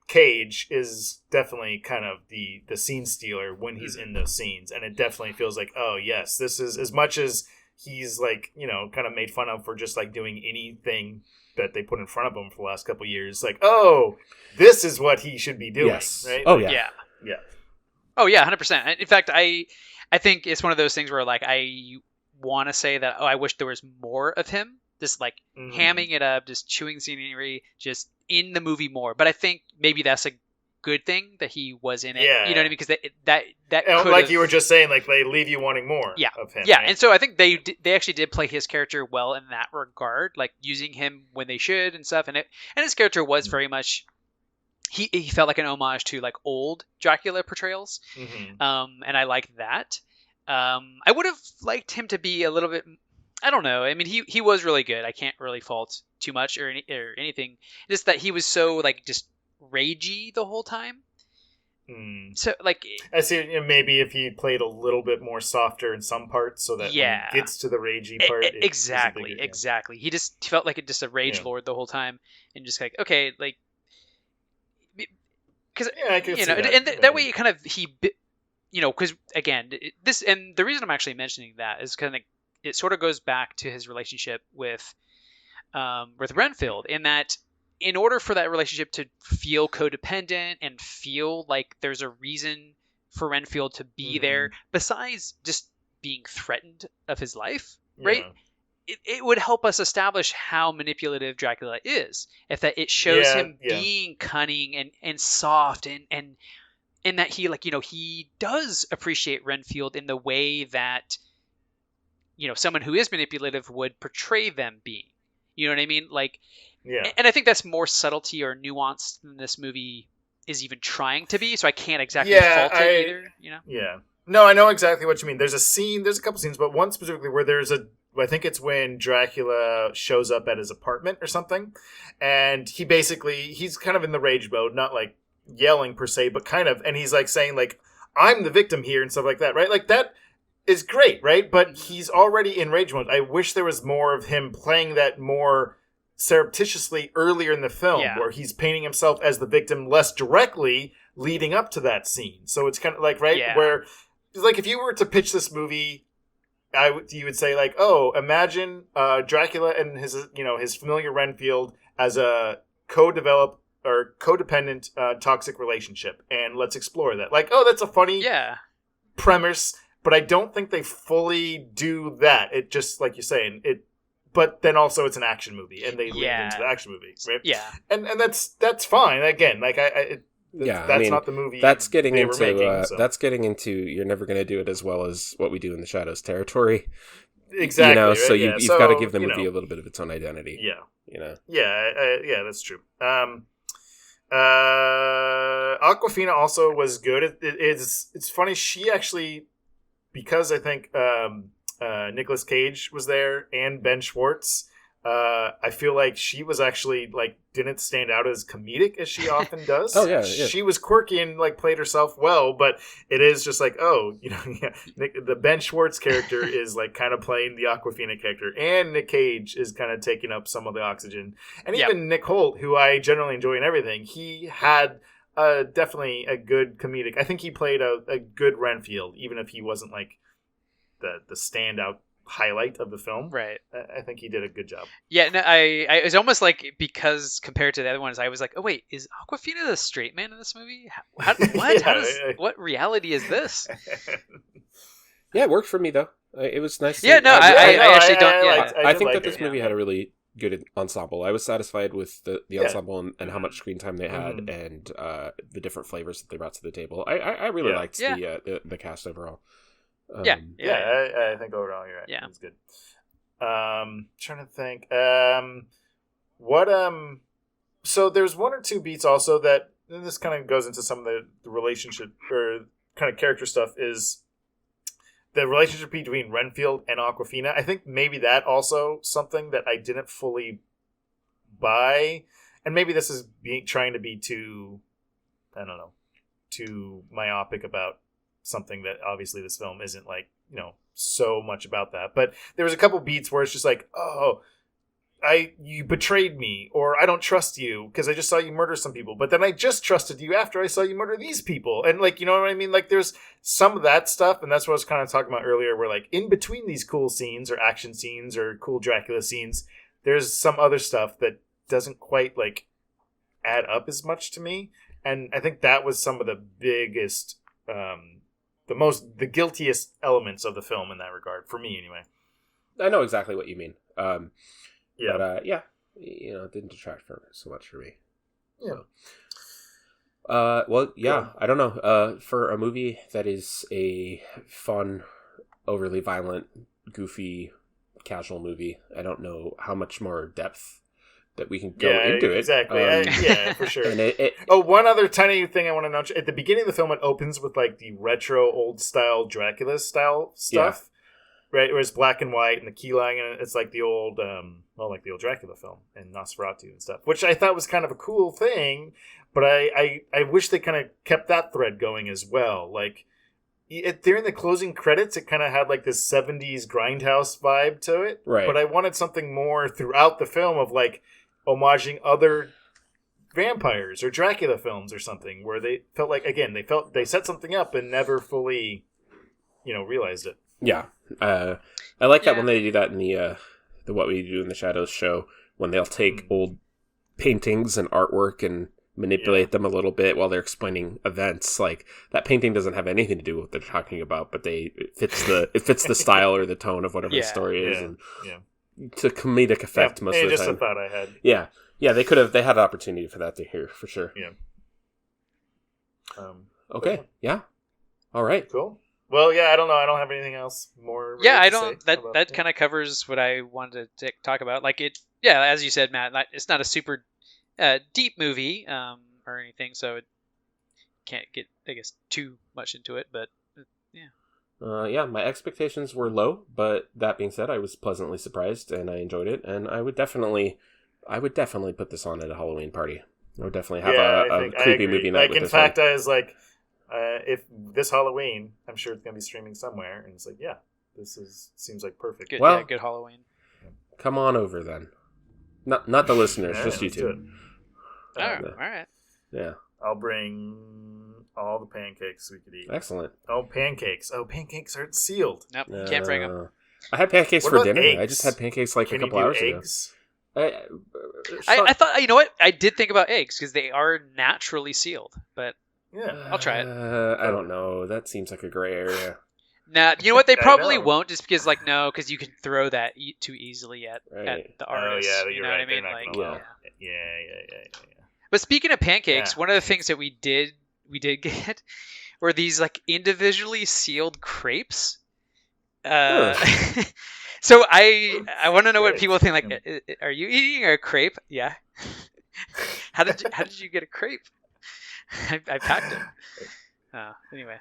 Cage is definitely kind of the scene stealer when he's in those scenes, and it definitely feels like, oh yes, this is, as much as he's like, kind of made fun of for just like doing anything that they put in front of him for the last couple of years, like, oh, this is what he should be doing. Yes. Right? Oh yeah. Oh yeah, 100%. In fact, I think it's one of those things where like I want to say that I wish there was more of him, just like hamming it up, just chewing scenery, just in the movie more. But I think maybe that's a good thing that he was in it. Yeah. You know what I mean? Because that and like you were just saying, like they leave you wanting more. Of him. Yeah, right? and so I think they actually did play his character well in that regard, like using him when they should and stuff. And his character was very much. He felt like an homage to like old Dracula portrayals, and I like that. I would have liked him to be a little bit. I don't know. I mean, he was really good. I can't really fault too much or anything. Just that he was so like just ragey the whole time. So like, I see. Maybe if he played a little bit more softer in some parts, so that when he gets to the ragey part, exactly. He just felt like just a rage lord the whole time, and just like, okay, like. Because that way, kind of because again, this, and the reason I'm actually mentioning that is kind of it sort of goes back to his relationship with Renfield, in that in order for that relationship to feel codependent and feel like there's a reason for Renfield to be there, besides just being threatened of his life, right? It would help us establish how manipulative Dracula is, if that it shows him being cunning and soft and that he he does appreciate Renfield in the way that someone who is manipulative would portray them being. You know what I mean? Like, and I think that's more subtlety or nuance than this movie is even trying to be. So I can't exactly fault it either. Yeah. No, I know exactly what you mean. There's a couple scenes, but one specifically where I think it's when Dracula shows up at his apartment or something, and he's kind of in the rage mode, not like yelling per se, but kind of, and he's like saying like, I'm the victim here and stuff like that, right? Like that is great, right? But he's already in rage mode. I wish there was more of him playing that more surreptitiously earlier in the film, where he's painting himself as the victim less directly leading up to that scene. So it's kind of like, where like if you were to pitch this movie, you would say like, oh, imagine Dracula and his familiar Renfield as a co-developed or codependent toxic relationship, and let's explore that. Like, oh, that's a funny premise, but I don't think they fully do that. It just, like you're saying, but then also it's an action movie, and they lean into the action movie, right? Yeah, and that's fine. Again, like that's not the movie. That's getting into you're never going to do it as well as What We Do in the Shadows territory. Exactly. Right? So you've got to give the movie a little bit of its own identity. Yeah. Yeah, that's true. Awkwafina also was good. It's funny. She actually, because I think Nicolas Cage was there and Ben Schwartz, I feel like she was actually like didn't stand out as comedic as she often does. She was quirky and like played herself well, but it is just like the Ben Schwartz character is like kind of playing the Awkwafina character, and Nick Cage is kind of taking up some of the oxygen, and even Nick Holt, who I generally enjoy in everything, he had definitely a good comedic. I think he played a good Renfield, even if he wasn't like the standout highlight of the film. Right. I think he did a good job. Yeah, no, I was almost like, because compared to the other ones, I was like, oh wait, is Awkwafina the straight man in this movie? What? What reality is this? Yeah, it worked for me though. It was nice. Yeah, I actually don't. I think that this movie had a really good ensemble. I was satisfied with the ensemble and how much screen time they had, and the different flavors that they brought to the table. I really liked the cast overall. I think overall you're right. Yeah, it's good. Trying to think. So there's one or two beats also that, and this kind of goes into some of the relationship or kind of character stuff, is the relationship between Renfield and Awkwafina. I think maybe that also something that I didn't fully buy, and maybe this is trying to be too myopic about something that obviously this film isn't like, so much about that. But there was a couple beats where it's just like, oh, you betrayed me, or I don't trust you because I just saw you murder some people, but then I just trusted you after I saw you murder these people. And like, you know what I mean? Like there's some of that stuff, and that's what I was kind of talking about earlier, where like in between these cool scenes or action scenes or cool Dracula scenes, there's some other stuff that doesn't quite like add up as much to me. And I think that was some of the biggest, the guiltiest elements of the film in that regard, for me anyway. I know exactly what you mean. But it didn't detract from it so much for me. Yeah. I don't know. For a movie that is a fun, overly violent, goofy, casual movie, I don't know how much more depth that we can go into it. Exactly. For sure. And one other tiny thing I want to note. At the beginning of the film, it opens with like the retro old style Dracula style stuff. Yeah. Right? Where it's black and white and the key line, and it's like the old like the old Dracula film and Nosferatu and stuff, which I thought was kind of a cool thing, but I wish they kind of kept that thread going as well. Like during the closing credits, it kind of had like this 70s grindhouse vibe to it. Right. But I wanted something more throughout the film of like homaging other vampires or Dracula films or something, where they felt like, again, they set something up and never fully, realized it. Yeah. I like that when they do that in the What We Do in the Shadows show, when they'll take old paintings and artwork and manipulate them a little bit while they're explaining events. Like that painting doesn't have anything to do with what they're talking about, but it fits the style or the tone of whatever the story is. And to comedic effect most of the time. Just a thought I had. Yeah. They had an opportunity for that to hear, for sure. Yeah. Okay. Yeah. All right. Cool. Well, I don't know. I don't have anything else more. Yeah, I don't. That kind of covers what I wanted to talk about. Like it. Yeah, as you said, Matt. It's not a super deep movie or anything, so it can't get, I guess, too much into it. But my expectations were low, but that being said, I was pleasantly surprised and I enjoyed it, and I would definitely put this on at a Halloween party. I would definitely have a creepy movie night. Like, in fact, I was like, if this Halloween, I'm sure it's gonna be streaming somewhere, and it's like, seems like perfect. Good, good Halloween. Come on over then. Not the listeners, just you two. All right. Yeah. I'll bring all the pancakes we could eat. Excellent. Oh, pancakes. Oh, pancakes aren't sealed. Nope, you can't bring them. I had pancakes for dinner. Eggs? I just had pancakes like a couple hours ago. I thought, you know what? I did think about eggs because they are naturally sealed, but yeah, I'll try it. I don't know. That seems like a gray area. Nah, you know what? They I probably know. won't, just because, like, no, because you can throw that too easily at the artist. Oh, yeah, you you're know right. what I mean? They're not Like, gonna allow yeah. it. Yeah. But speaking of pancakes, Yeah. one of the things that we did get were these like individually sealed crepes. So I want to know what people think. Like, are you eating a crepe? Yeah. How did you get a crepe? I packed it. Anyway.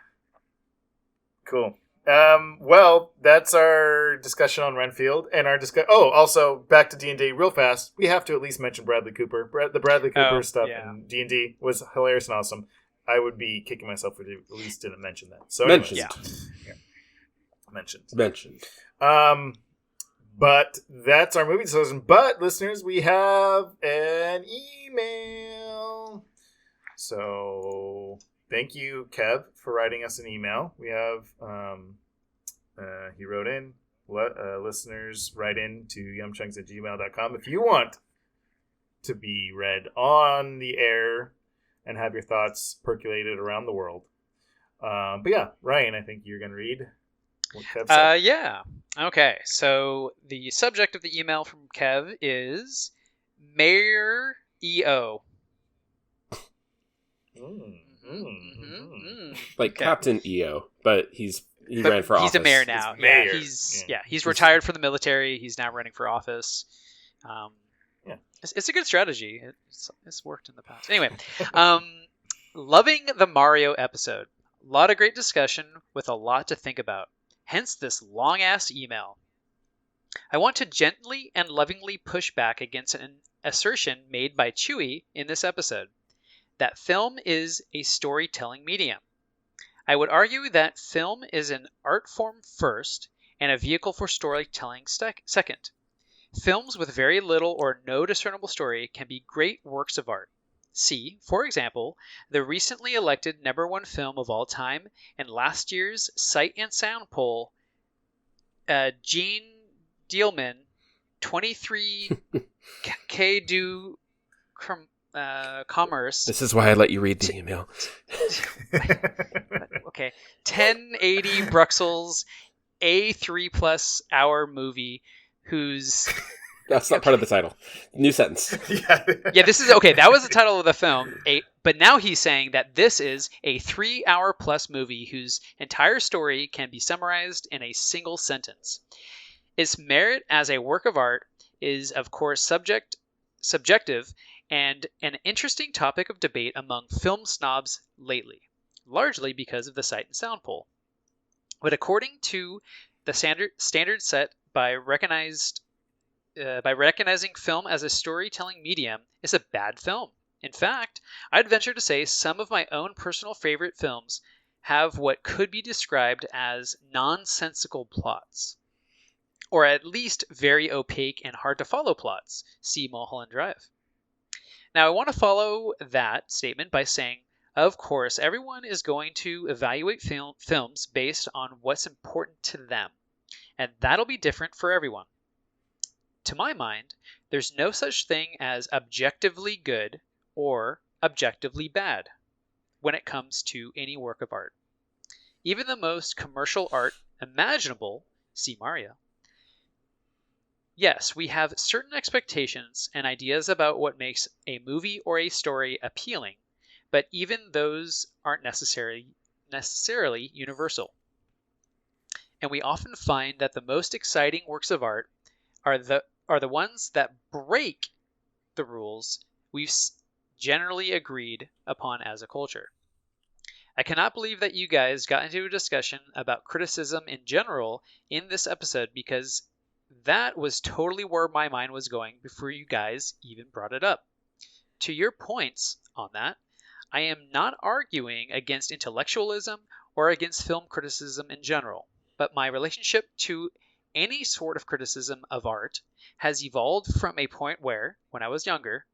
Cool. Well, that's our discussion on Renfield and our also back to D&D real fast. We have to at least mention Bradley Cooper. The Bradley Cooper stuff in D&D was hilarious and awesome. I would be kicking myself if I at least didn't mention that. So mentioned. Mentioned. But that's our movie discussion. But listeners, we have an email. So thank you, Kev, for writing us an email. We have he wrote in. Listeners, write in to yumchunks@gmail.com if you want to be read on the air and have your thoughts percolated around the world. But yeah, Ryan, I think you're going to read what Kev said. Yeah. Okay, so the subject of the email from Kev is Mayor EO. Like okay. Captain EO, but he ran for office. He's a mayor now. Mayor. He's retired from the military. He's now running for office. It's a good strategy. It's worked in the past. Anyway, loving the Mario episode. A lot of great discussion with a lot to think about. Hence this long-ass email. I want to gently and lovingly push back against an assertion made by Chewie in this episode, that film is a storytelling medium. I would argue that film is an art form first and a vehicle for storytelling second. Films with very little or no discernible story can be great works of art. See, for example, the recently elected #1 film of all time and last year's Sight and Sound poll, Gene Dealman, 23K du Commerce. This is why I let you read the email. Okay. 1080 Bruxelles, a 3+ hour movie whose... That's not part of the title. New sentence. Yeah, this is... Okay, that was the title of the film. But now he's saying that this is a 3-hour+ movie whose entire story can be summarized in a single sentence. Its merit as a work of art is, of course, subjective and an interesting topic of debate among film snobs lately, largely because of the Sight and Sound poll. But according to the standard set by recognizing film as a storytelling medium, is a bad film. In fact, I'd venture to say some of my own personal favorite films have what could be described as nonsensical plots, or at least very opaque and hard to follow plots. See Mulholland Drive. Now, I want to follow that statement by saying, of course, everyone is going to evaluate films based on what's important to them, and that'll be different for everyone. To my mind, there's no such thing as objectively good or objectively bad when it comes to any work of art. Even the most commercial art imaginable, see Mario. Yes, we have certain expectations and ideas about what makes a movie or a story appealing, but even those aren't necessarily universal. And we often find that the most exciting works of art are the ones that break the rules we've generally agreed upon as a culture. I cannot believe that you guys got into a discussion about criticism in general in this episode, because that was totally where my mind was going before you guys even brought it up. To your points on that, I am not arguing against intellectualism or against film criticism in general, but my relationship to any sort of criticism of art has evolved from a point where, when I was younger,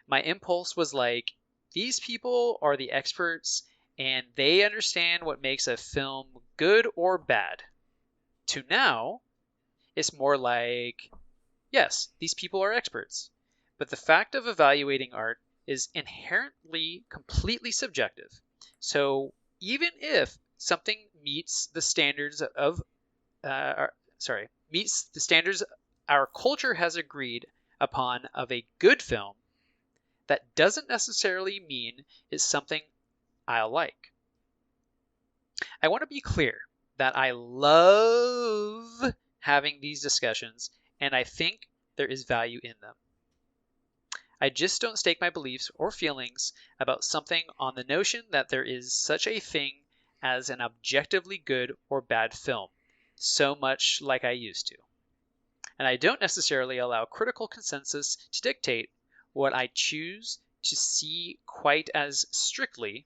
my impulse was like, these people are the experts and they understand what makes a film good or bad. To now, it's more like, yes, these people are experts, but the fact of evaluating art is inherently completely subjective. So even if something meets the standards our culture has agreed upon of a good film, that doesn't necessarily mean it's something I'll like. I want to be clear that I love having these discussions, and I think there is value in them. I just don't stake my beliefs or feelings about something on the notion that there is such a thing as an objectively good or bad film, so much like I used to. And I don't necessarily allow critical consensus to dictate what I choose to see quite as strictly,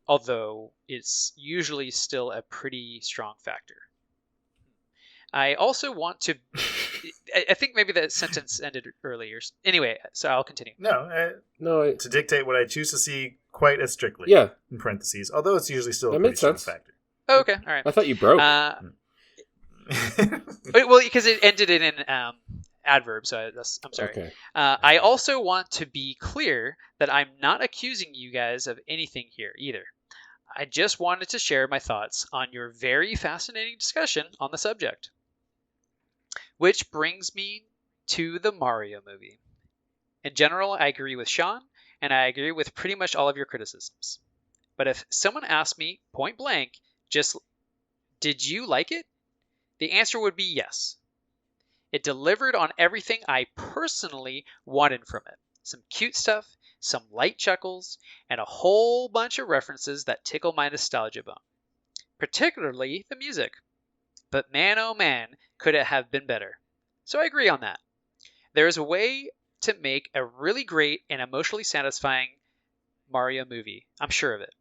although it's usually still a pretty strong factor. I also want to... I think maybe that sentence ended earlier. Anyway, so I'll continue. To dictate what I choose to see quite as strictly. Yeah. In parentheses. Although it's usually still that a pretty strong sense. factor. Oh, okay, all right. I thought you broke. Well, because it ended in an adverb, so I'm sorry. Okay. I also want to be clear that I'm not accusing you guys of anything here either. I just wanted to share my thoughts on your very fascinating discussion on the subject. Which brings me to the Mario movie. In general, I agree with Sean, and I agree with pretty much all of your criticisms. But if someone asked me point blank, did you like it? The answer would be yes. It delivered on everything I personally wanted from it. Some cute stuff, some light chuckles, and a whole bunch of references that tickle my nostalgia bone. Particularly the music. But man oh man, could it have been better. So I agree on that. There is a way to make a really great and emotionally satisfying Mario movie. I'm sure of it.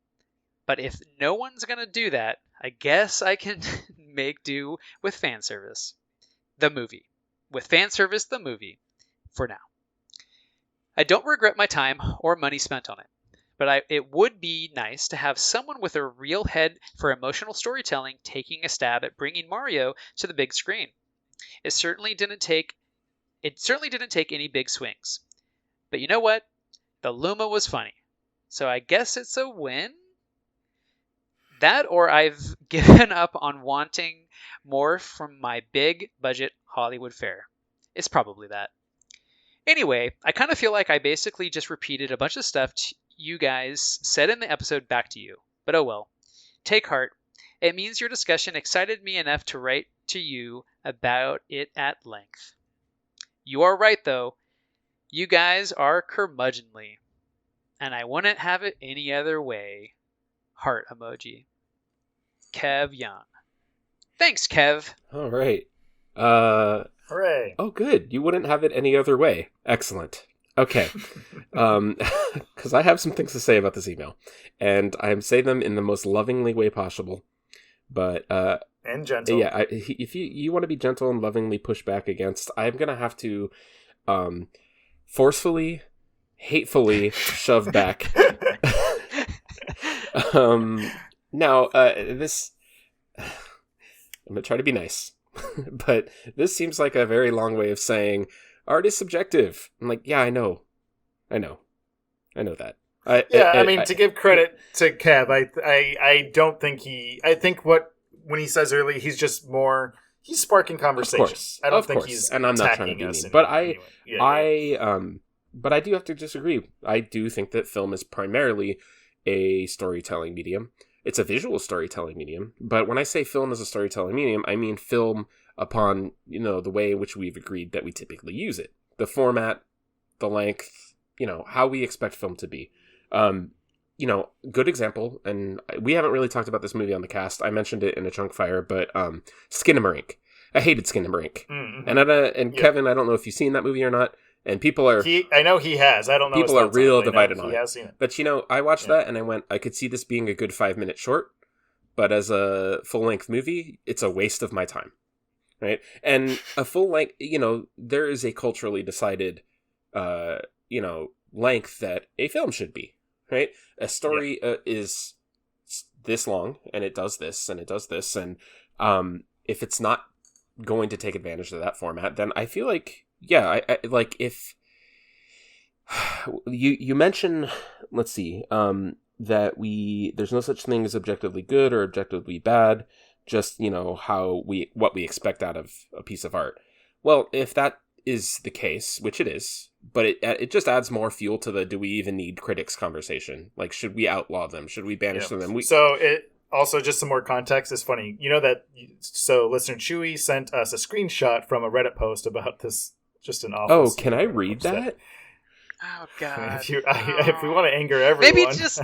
But if no one's going to do that, I guess I can make do with fan service. The movie. With fan service, the movie. For now. I don't regret my time or money spent on it. But it would be nice to have someone with a real head for emotional storytelling taking a stab at bringing Mario to the big screen. It certainly didn't take any big swings. But you know what? The Luma was funny. So I guess it's a win? That or I've given up on wanting more from my big budget Hollywood fare. It's probably that. Anyway, I kind of feel like I basically just repeated a bunch of stuff you guys said in the episode back to you. But oh well. Take heart. It means your discussion excited me enough to write to you about it at length. You are right, though. You guys are curmudgeonly. And I wouldn't have it any other way. Heart emoji. Kev Young. Thanks, Kev. All right. Hooray. Oh, good. You wouldn't have it any other way. Excellent. Okay. Because I have some things to say about this email. And I say them in the most lovingly way possible. But... and gentle. Yeah, if you want to be gentle and lovingly push back against, I'm going to have to forcefully, hatefully shove back. Now, this... I'm going to try to be nice. But this seems like a very long way of saying art is subjective. I'm like, yeah, I know that. I mean, to give credit to Kev, I don't think I think when he says early, he's just more, he's sparking conversation. Of course, I don't think he's and I'm not trying to be mean, but but I do have to disagree. I do think that film is primarily a storytelling medium. It's a visual storytelling medium, but when I say film as a storytelling medium, I mean film upon, the way in which we've agreed that we typically use it. The format, the length, how we expect film to be. Good example, and we haven't really talked about this movie on the cast. I mentioned it in a Chunkfire, but Skinamarink. I hated Skinamarink. Mm-hmm. And Kevin, I don't know if you've seen that movie or not. And people are... I know he has. I don't know. People are real divided on it. He has seen it. But, I watched that and I could see this being a good 5-minute short. But as a full-length movie, it's a waste of my time. Right? And a full-length... there is a culturally decided, length that a film should be. Right? A story is this long, and it does this, and it does this. And if it's not going to take advantage of that format, then I feel like... Yeah, I like if you mention, let's see, that there's no such thing as objectively good or objectively bad, just, what we expect out of a piece of art. Well, if that is the case, which it is, but it just adds more fuel to the do we even need critics conversation. Like, should we outlaw them? Should we banish them? So it also, just some more context, is funny. So listener Chewy sent us a screenshot from a Reddit post about this, just an awful. Oh, can I read that? Oh God! If we want to anger everyone, maybe just.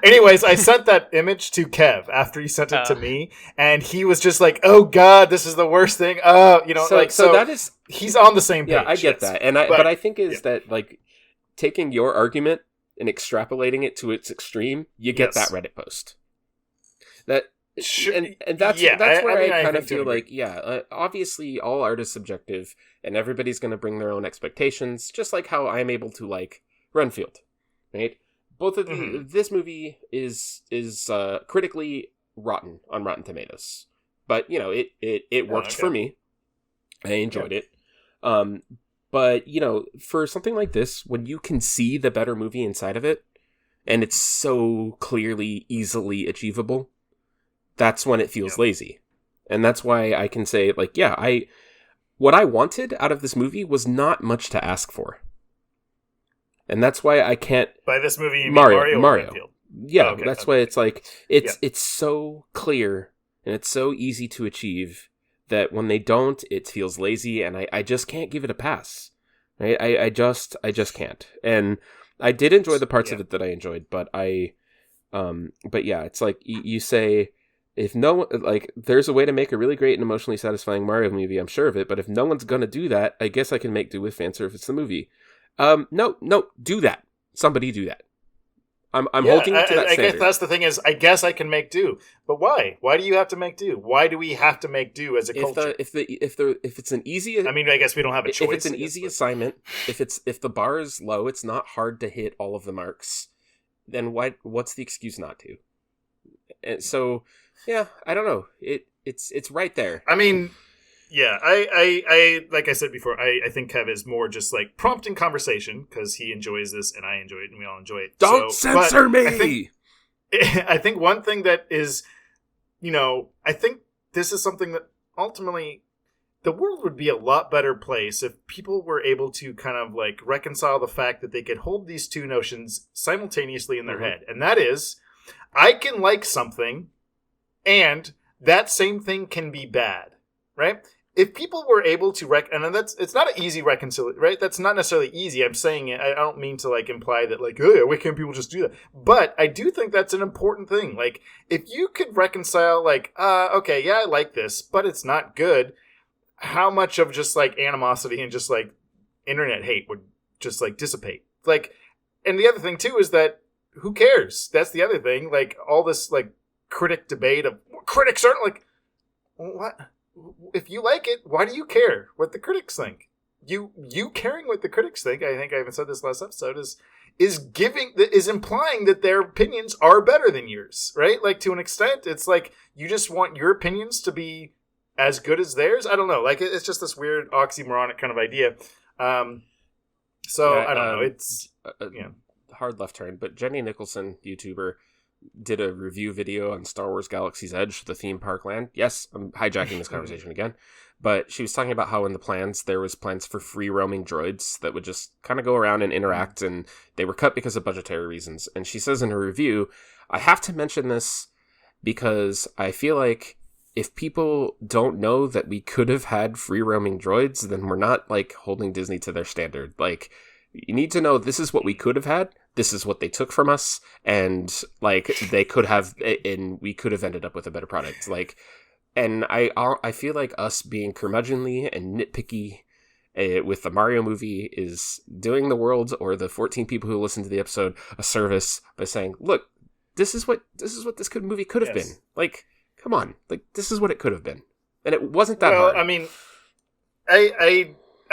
Anyways, I sent that image to Kev after he sent it to me, and he was just like, "Oh God, this is the worst thing." So that is, he's on the same page. Yeah, I get that, but I think that like taking your argument and extrapolating it to its extreme, you get that Reddit post. That. And that's where I kind of feel like, obviously all art is subjective and everybody's going to bring their own expectations, just like how I'm able to like Renfield, right? Both of this movie is critically rotten on Rotten Tomatoes, but it worked for me. I enjoyed it. But for something like this, when you can see the better movie inside of it, and it's so clearly, easily achievable, that's when it feels lazy. And that's why I can say, like, what I wanted out of this movie was not much to ask for. And that's why I can't... By this movie, you mean Mario. Yeah, okay, that's why it's like, it's so clear and it's so easy to achieve that when they don't, it feels lazy, and I just can't give it a pass. Right? I just can't. And I did enjoy the parts of it that I enjoyed, but it's like you say... If there's a way to make a really great and emotionally satisfying Mario movie, I'm sure of it, but if no one's gonna do that, I guess I can make do with fan service the movie. No, do that. Somebody do that. I'm holding to that standard. I guess that's the thing is, I guess I can make do. But why? Why do you have to make do? Why do we have to make do as a culture? If it's an easy... I mean, I guess we don't have a choice. If it's an easy assignment, if the bar is low, it's not hard to hit all of the marks, then what's the excuse not to? And so... Yeah, I don't know. It's right there. I mean, yeah, I like I said before, I think Kev is more just like prompting conversation because he enjoys this and I enjoy it and we all enjoy it. Don't censor me! I think one thing that is, I think this is something that ultimately the world would be a lot better place if people were able to kind of like reconcile the fact that they could hold these two notions simultaneously in their head. And that is, I can like something... and that same thing can be bad, right? If people were able to and it's not an easy reconciliation, right? That's not necessarily easy. I'm saying it. I don't mean to like imply that like, oh, why can't people just do that? But I do think that's an important thing. Like, if you could reconcile, like, okay, yeah, I like this, but it's not good. How much of just like animosity and just like internet hate would just like dissipate? Like, and the other thing too is that who cares? That's the other thing. Like all this like. Critic debate of critics aren't like what if you like it, why do you care what the critics think? You caring what the critics think, I think I even said this last episode, is implying that their opinions are better than yours, right? Like to an extent it's like you just want your opinions to be as good as theirs. I don't know, like it's just this weird oxymoronic kind of idea. I don't know, it's hard left turn, but Jenny Nicholson, YouTuber, did a review video on Star Wars Galaxy's Edge, the theme park land. Yes, I'm hijacking this conversation again. But she was talking about how in the plans, there was plans for free roaming droids that would just kind of go around and interact, and they were cut because of budgetary reasons. And she says in her review, I have to mention this because I feel like if people don't know that we could have had free roaming droids, then we're not like holding Disney to their standard. Like, you need to know this is what we could have had. This is what they took from us, and like they could have, and we could have ended up with a better product. Like, and I feel like us being curmudgeonly and nitpicky with the Mario movie is doing the world or the 14 people who listen to the episode a service by saying, "Look, this is what this movie could have been. Like, come on, like this is what it could have been, and it wasn't that hard." I mean,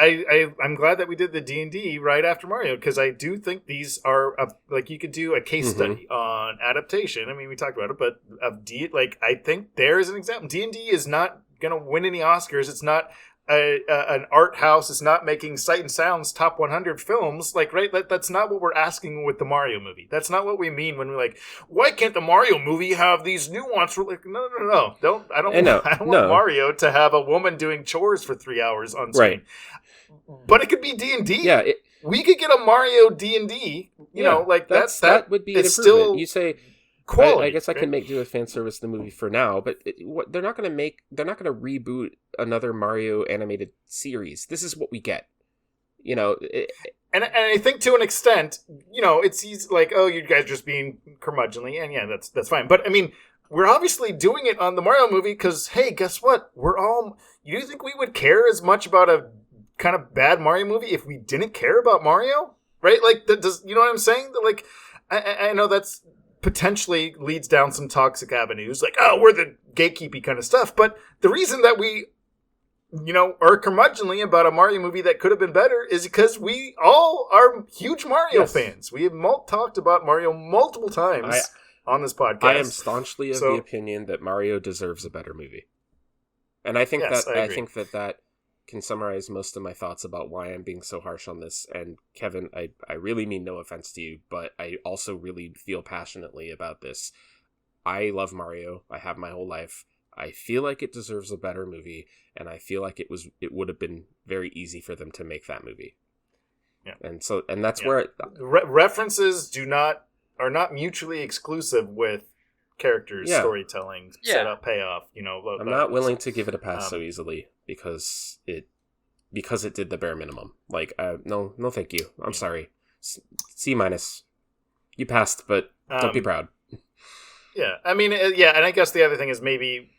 I'm glad that we did the D&D right after Mario, because I do think these are like you could do a case study on adaptation. I mean, we talked about it, but I think there is an example. D&D is not going to win any Oscars. It's not an art house is not making Sight and Sound's top 100 films. Like, right? That's not what we're asking with the Mario movie. That's not what we mean when we're like, why can't the Mario movie have these nuance? We're like, no. I don't want Mario to have a woman doing chores for 3 hours on screen. Right. But it could be D&D. Yeah. We could get a Mario D&D. You know, like that would be an improvement. Still you say quality. I guess I can make do with fan service the movie for now, but they're not going to reboot another Mario animated series. This is what we get. You know, and I think to an extent, you know, it's easy, like, oh, you guys are just being curmudgeonly, and yeah, that's fine. But I mean, we're obviously doing it on the Mario movie because, hey, guess what? You think we would care as much about a kind of bad Mario movie if we didn't care about Mario? Right? Like, you know what I'm saying? Like, I know that's potentially leads down some toxic avenues, like, oh, we're the gatekeepy kind of stuff. But the reason that we, you know, are curmudgeonly about a Mario movie that could have been better is because we all are huge Mario fans. We have talked about Mario multiple times on this podcast. I am staunchly of the opinion that Mario deserves a better movie. And I think I think that can summarize most of my thoughts about why I'm being so harsh on this. And Kevin, I really mean no offense to you, but I also really feel passionately about this. I love Mario. I have my whole life. I feel like it deserves a better movie, and I feel like it would have been very easy for them to make that movie. Yeah. And that's where references are not mutually exclusive with characters, storytelling, setup, payoff. You know, I'm not willing to give it a pass so easily because it did the bare minimum. Like, no, thank you. I'm sorry. C-. You passed, but don't be proud. Yeah, I mean, and I guess the other thing is maybe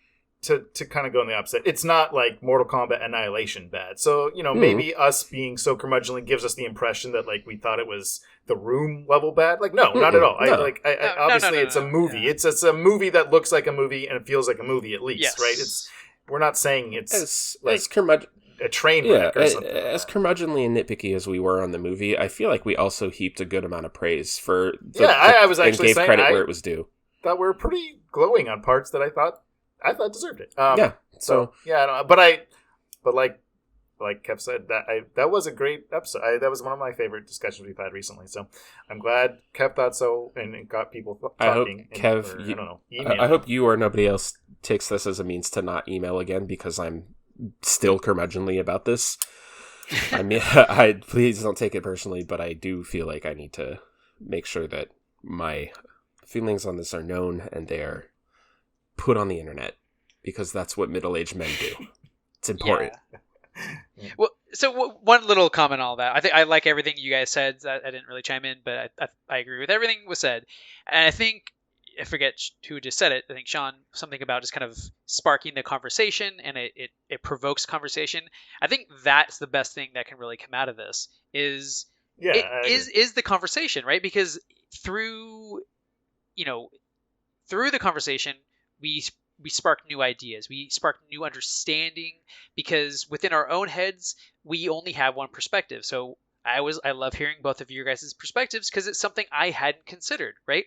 to kind of go in the opposite. It's not like Mortal Kombat Annihilation bad. So, you know, maybe us being so curmudgeonly gives us the impression that, like, we thought it was The Room level bad. Like, no, not at all. Obviously, it's a movie. Yeah. It's a movie that looks like a movie and it feels like a movie at least, right? We're not saying it's a train wreck or something. As curmudgeonly and nitpicky as we were on the movie, I feel like we also heaped a good amount of praise for I was actually and gave saying credit where it was due. Thought we were pretty glowing on parts that I thought deserved it. So yeah, I don't know, but like Kev said, that was a great episode. That was one of my favorite discussions we've had recently. So I'm glad Kev thought so and got people talking. I hope you or nobody else takes this as a means to not email again because I'm still curmudgeonly about this. I mean, please don't take it personally, but I do feel like I need to make sure that my feelings on this are known and they are put on the internet because that's what middle-aged men do. It's important. Yeah. Well, so one little comment on all that. I think I like everything you guys said. I didn't really chime in, but I agree with everything was said. And I think, I forget who just said it. I think Sean, something about just kind of sparking the conversation and it provokes conversation. I think that's the best thing that can really come out of this is the conversation, right? Because through the conversation, we spark new ideas. We spark new understanding because within our own heads, we only have one perspective. So I love hearing both of your guys' perspectives because it's something I hadn't considered, right?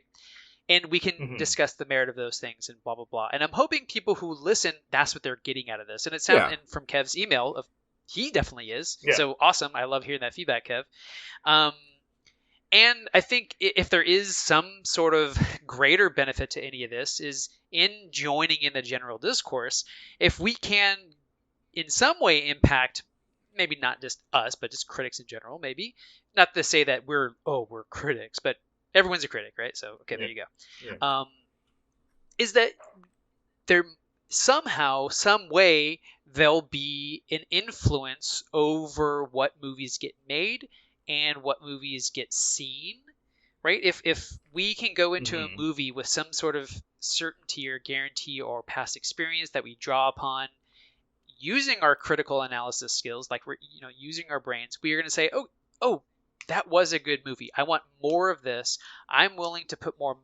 And we can discuss the merit of those things and blah, blah, blah. And I'm hoping people who listen, that's what they're getting out of this. And it sounds, and from Kev's email, he definitely is. Yeah. So awesome. I love hearing that feedback, Kev. And I think if there is some sort of greater benefit to any of this is in joining in the general discourse, if we can in some way impact, maybe not just us, but just critics in general, maybe. Not to say that we're critics, but everyone's a critic, right? So, okay, there you go. Yeah. Is that there somehow, some way, there'll be an influence over what movies get made and what movies get seen, right? If we can go into a movie with some sort of certainty or guarantee or past experience that we draw upon using our critical analysis skills, like we're using our brains, we are going to say, oh, that was a good movie. I want more of this. I'm willing to put more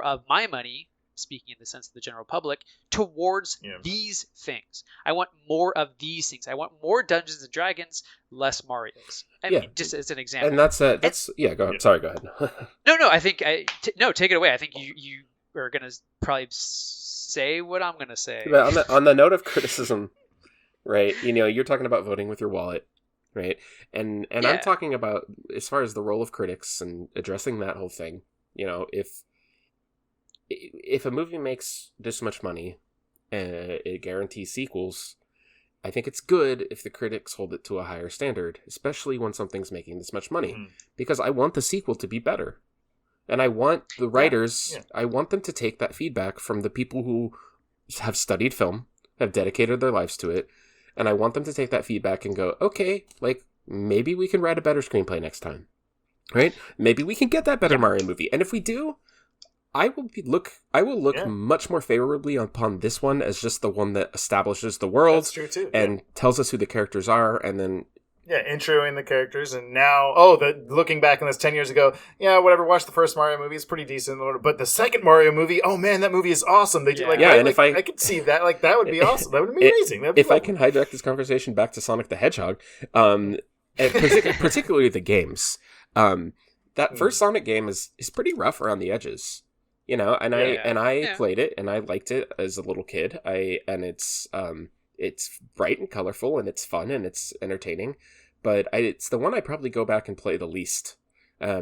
of my money, speaking in the sense of the general public, towards these things. I want more of these things. I want more Dungeons and Dragons, less Marios. I mean, just as an example. And that's go ahead. Sorry, go ahead. No, I think take it away. I think you are going to probably say what I'm going to say. But on the note of criticism, right? You're talking about voting with your wallet, right? And I'm talking about, as far as the role of critics and addressing that whole thing, if a movie makes this much money and it guarantees sequels, I think it's good if the critics hold it to a higher standard, especially when something's making this much money, because I want the sequel to be better. And I want the writers, I want them to take that feedback from the people who have studied film, have dedicated their lives to it, and I want them to take that feedback and go, okay, maybe we can write a better screenplay next time, right? Maybe we can get that better Mario movie. And if we do, I will look much more favorably upon this one as just the one that establishes the world. That's true too, and tells us who the characters are, and then introing the characters, and now looking back on this 10 years ago, whatever, watch the first Mario movie, it's pretty decent, but the second Mario movie, oh man, that movie is awesome. I could see that, that would be awesome. That would be amazing. If I can hijack this conversation back to Sonic the Hedgehog, and particularly the games, that first Sonic game is pretty rough around the edges. I played it and I liked it as a little kid. It's bright and colorful and it's fun and it's entertaining, but it's the one I probably go back and play the least,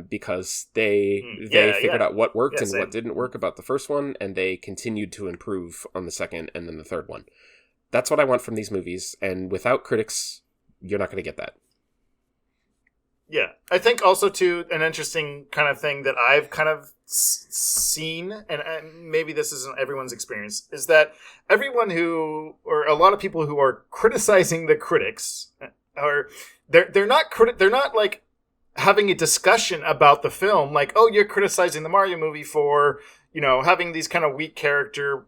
because they figured out what worked and what didn't work about the first one, and they continued to improve on the second and then the third one. That's what I want from these movies, and without critics, you're not going to get that. Yeah, I think also too, an interesting kind of thing that I've kind of seen, and maybe this isn't everyone's experience, is that everyone or a lot of people who are criticizing the critics they're not like having a discussion about the film, like, oh, you're criticizing the Mario movie for having these kind of weak character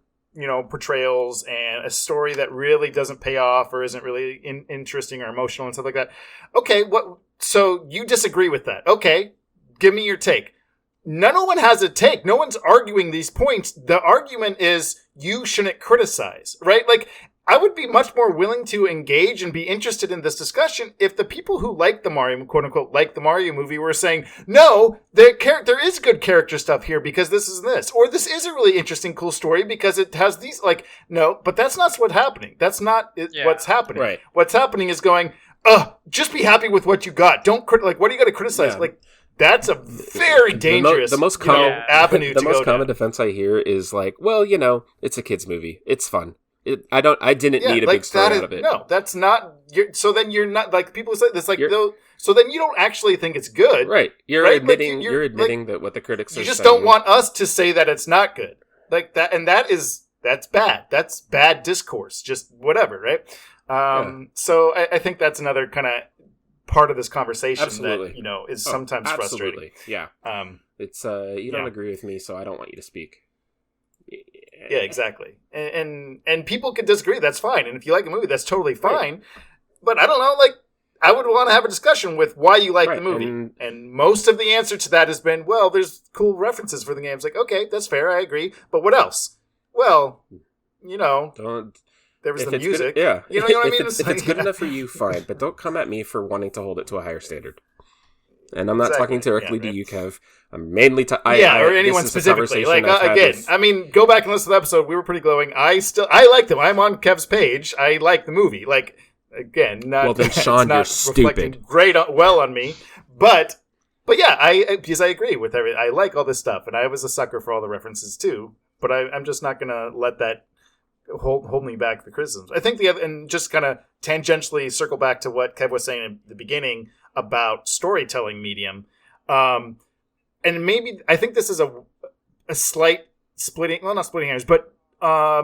portrayals and a story that really doesn't pay off or isn't really interesting or emotional and stuff like that. Okay, so you disagree with that. Okay, give me your take. No one has a take. No one's arguing these points. The argument is you shouldn't criticize, right? Like, I would be much more willing to engage and be interested in this discussion if the people who like the Mario, quote unquote, like the Mario movie were saying, no, there is good character stuff here because this is this, or this is a really interesting, cool story because it has these, no, but that's not what's happening. That's not what's happening. Right. What's happening is going, just be happy with what you got. Don't what do you got to criticize? Yeah. That's a very dangerous the most common avenue the to most go common down. defense I hear is it's a kid's movie. It's fun. I didn't need a big story out of it. No, that's not. So then you're not, people say this, so then you don't actually think it's good, right? You're admitting that what the critics are saying. You just don't want us to say that it's not good, that, and that's bad. That's bad discourse. Just whatever, right? So I think that's another kind of part of this conversation that is sometimes frustrating. Yeah. It's you don't agree with me, so I don't want you to speak. Yeah, exactly. And people could disagree. That's fine. And if you like a movie, that's totally fine. Right. But I don't know, I would want to have a discussion with why you like the movie. And most of the answer to that has been, well, there's cool references for the game. It's okay, that's fair. I agree. But what else? Well, there was the music. Good, you know what I mean? If it's good enough for you, fine. But don't come at me for wanting to hold it to a higher standard. And I'm not talking directly to you, Kev. I'm mainly or anyone specifically. Again, go back and listen to the episode. We were pretty glowing. I like them. I'm on Kev's page. I like the movie. Again, not. Well, then, Sean, you're stupid. Well on me, but yeah, because I agree with everything. I like all this stuff, and I was a sucker for all the references too. But I'm just not gonna let that hold me back the criticisms. I think and just kind of tangentially circle back to what Kev was saying at the beginning about storytelling medium. And maybe I think this is a slight not splitting hairs, but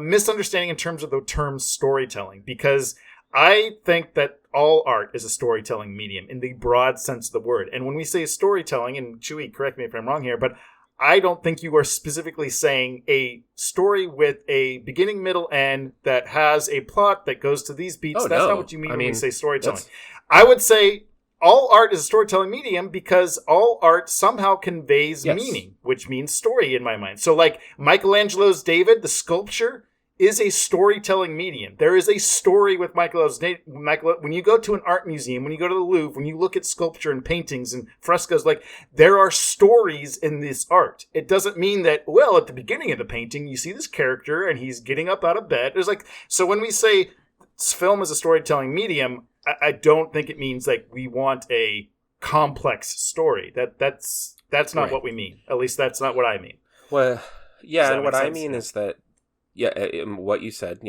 misunderstanding in terms of the term storytelling, because I think that all art is a storytelling medium in the broad sense of the word. And when we say storytelling, and Chewy, correct me if I'm wrong here, but I don't think you are specifically saying a story with a beginning, middle, end that has a plot that goes to these beats. That's not what you mean when you say storytelling. I would say all art is a storytelling medium because all art somehow conveys meaning, which means story in my mind. So Michelangelo's David, the sculpture, is a storytelling medium. There is a story with Michelangelo's. When you go to an art museum, when you go to the Louvre, when you look at sculpture and paintings and frescoes, there are stories in this art. It doesn't mean that, at the beginning of the painting, you see this character and he's getting up out of bed. So when we say film is a storytelling medium, I don't think it means like we want a complex story. That's not what we mean. At least that's not what I mean. Well, yeah, and what I sense? mean is that, what you said,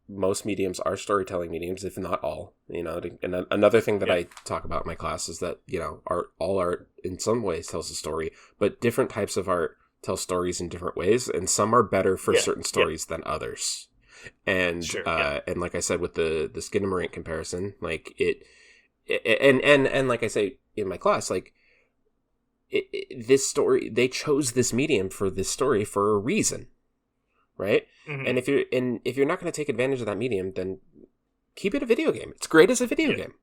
most mediums are storytelling mediums, if not all. And another thing that I talk about in my class is that, all art in some ways tells a story, but different types of art tell stories in different ways, and some are better for certain stories than others. And and like I said with the Skinamarink comparison, like and like I say in my class, like this story, they chose this medium for this story for a reason, right? Mm-hmm. And if you're not going to take advantage of that medium, then keep it a video game. It's great as a video game,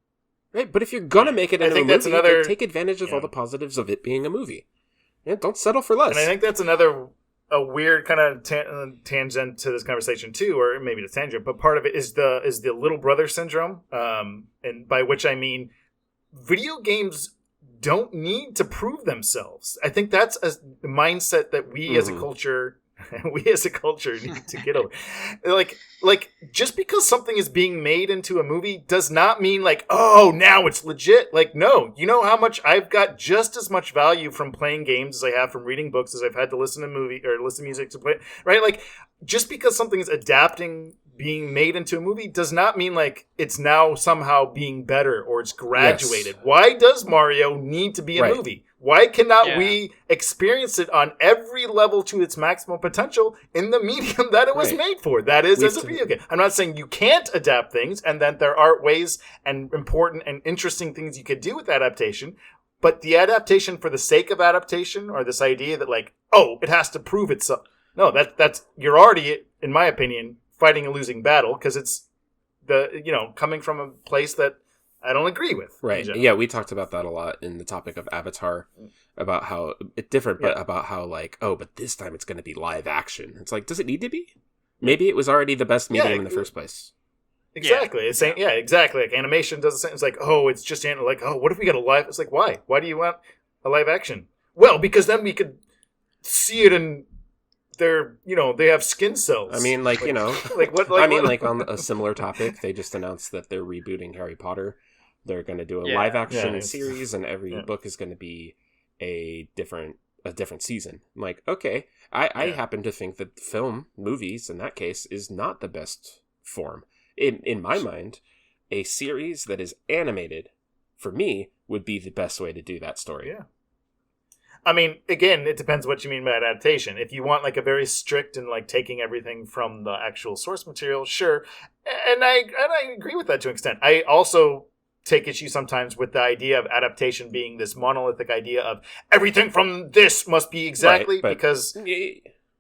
right? But if you're going to make it into a movie, then take advantage of all the positives of it being a movie. Yeah, don't settle for less. And I think that's a weird kind of tangent to this conversation too, or maybe the tangent, but part of it is the little brother syndrome, and by which I mean video games don't need to prove themselves. I think that's a mindset that we as a culture need to get over. Like just because something is being made into a movie does not mean like, oh, now it's legit. Like, no, you know how much I've got just as much value from playing games as I have from reading books, as I've had to listen to music to play, right? Like, just because something is being made into a movie does not mean like it's now somehow being better or it's graduated. Yes. Why does Mario need to be a movie? Why cannot we experience it on every level to its maximum potential in the medium that it was made for? That is as a video game. I'm not saying you can't adapt things and that there aren't ways and important and interesting things you could do with adaptation, but the adaptation for the sake of adaptation, or this idea that like, oh, it has to prove itself. No, that's you're already, in my opinion, fighting a losing battle, because it's coming from a place that I don't agree with. Right. Yeah, we talked about that a lot in the topic of Avatar, about how it's different, but about how like, oh, but this time it's going to be live action. It's like, does it need to be? Maybe it was already the best medium in the first place. Exactly. It's saying, exactly. Like animation does the same. It's like, oh, it's just like, oh, what if we got a live? It's like, why? Why do you want a live action? Well, because then we could see it in their, they have skin cells. I mean, like like on a similar topic, they just announced that they're rebooting Harry Potter. They're going to do a live action series, and every book is going to be a different season. I'm like, okay, I happen to think that movies in that case is not the best form. In my mind, a series that is animated, for me, would be the best way to do that story. Yeah. I mean, again, it depends what you mean by adaptation. If you want like a very strict and like taking everything from the actual source material, sure. And I agree with that to an extent. I also take issue sometimes with the idea of adaptation being this monolithic idea of everything from this must be exactly, because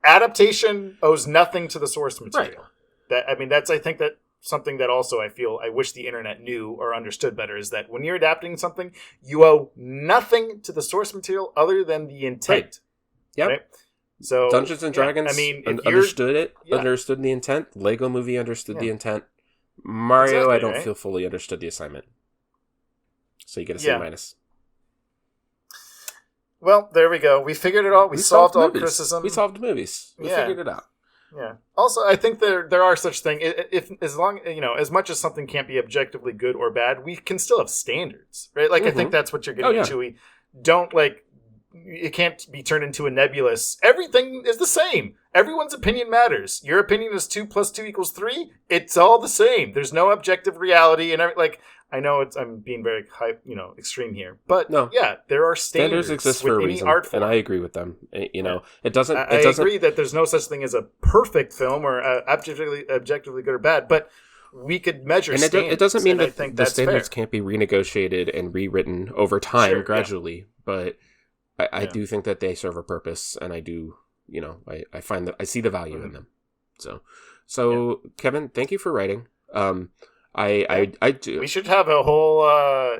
adaptation owes nothing to the source material. Right. That's I think that something that also I wish the internet knew or understood better, is that when you're adapting something, you owe nothing to the source material other than the intent. Right. Yep. Right? So Dungeons and Dragons understood the intent. Lego Movie understood the intent. Mario, I don't feel fully understood the assignment. So you get a C minus. Well, there we go. We figured it all. We solved all criticism. We solved movies. We figured it out. Yeah. Also, I think there are such things. If as long as much as something can't be objectively good or bad, we can still have standards, right? Like I think that's what you're getting into. We don't it can't be turned into a nebulous. Everything is the same. Everyone's opinion matters. Your opinion is 2 + 2 = 3. It's all the same. There's no objective reality, and I know I'm being very extreme here, but there are standards exist for a reason, art form. And I agree with them. It doesn't. I agree that there's no such thing as a perfect film or objectively good or bad, but we could measure standards. It doesn't mean that the standards can't be renegotiated and rewritten over time gradually, but I do think that they serve a purpose, and I do. I find that I see the value in them. So Kevin, thank you for writing. I do. We should have a whole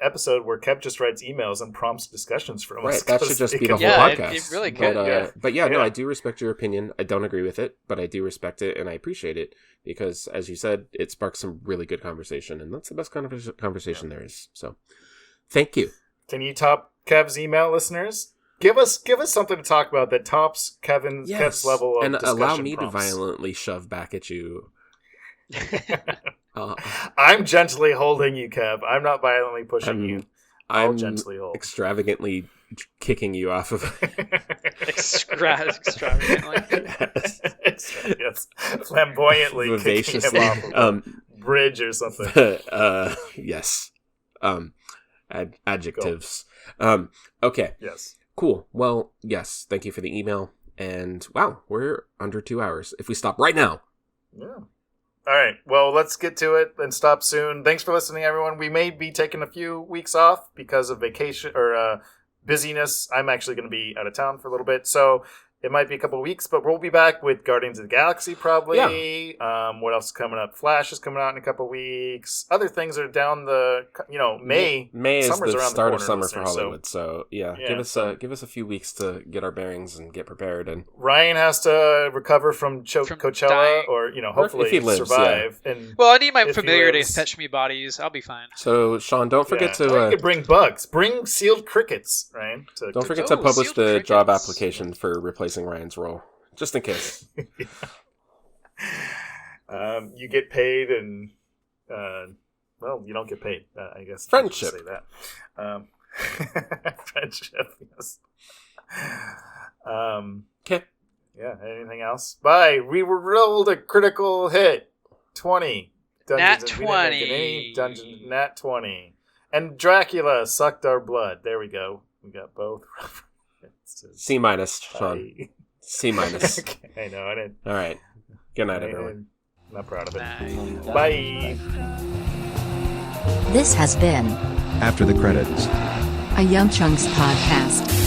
episode where Kev just writes emails and prompts discussions from us. Right, that should just be the whole podcast. It really could. But no, I do respect your opinion. I don't agree with it, but I do respect it, and I appreciate it, because, as you said, it sparks some really good conversation, and that's the best kind of conversation there is. So, thank you. Can you top Kev's email, listeners? Give us something to talk about that tops Kev's level of discussion allow me prompts. To violently shove back at you. I'm gently holding you, Kev. I'm not violently pushing you. I'm gently hold. Extravagantly kicking you off of Extravagantly. Yes. Flamboyantly kicking him off of a bridge or something. Yes. Adjectives. Okay. Yes. Cool. Well, yes. Thank you for the email. And wow, we're under 2 hours. If we stop right now. Yeah. All right. Well, let's get to it and stop soon. Thanks for listening, everyone. We may be taking a few weeks off because of vacation or busyness. I'm actually going to be out of town for a little bit, so it might be a couple of weeks, but we'll be back with Guardians of the Galaxy probably. Yeah. What else is coming up? Flash is coming out in a couple of weeks. Other things are down the, May. May is summer's the around start the of summer for listener, Hollywood. So yeah, give us a few weeks to get our bearings and get prepared. And Ryan has to recover from Coachella, dying. or hopefully if he lives, survive. yeah. And well, I need my familiar to fetch me bodies. I'll be fine. So Sean, don't forget to you could bring bugs. Bring sealed crickets, Ryan. Don't forget to publish the job application for replacing Ryan's role. Just in case. You get paid and, you don't get paid. I guess. Friendship. Say that. Friendship, yes. Okay. Yeah, anything else? Bye. We rolled a critical hit. 20. Nat Dungeons. 20. Nat 20. And Dracula sucked our blood. There we go. We got both. C-, Sean. C-. Okay, I know. I didn't. All right. Good night, everyone. I'm not proud of it. Nice. Bye. This has been After the credits. a YumChunks podcast.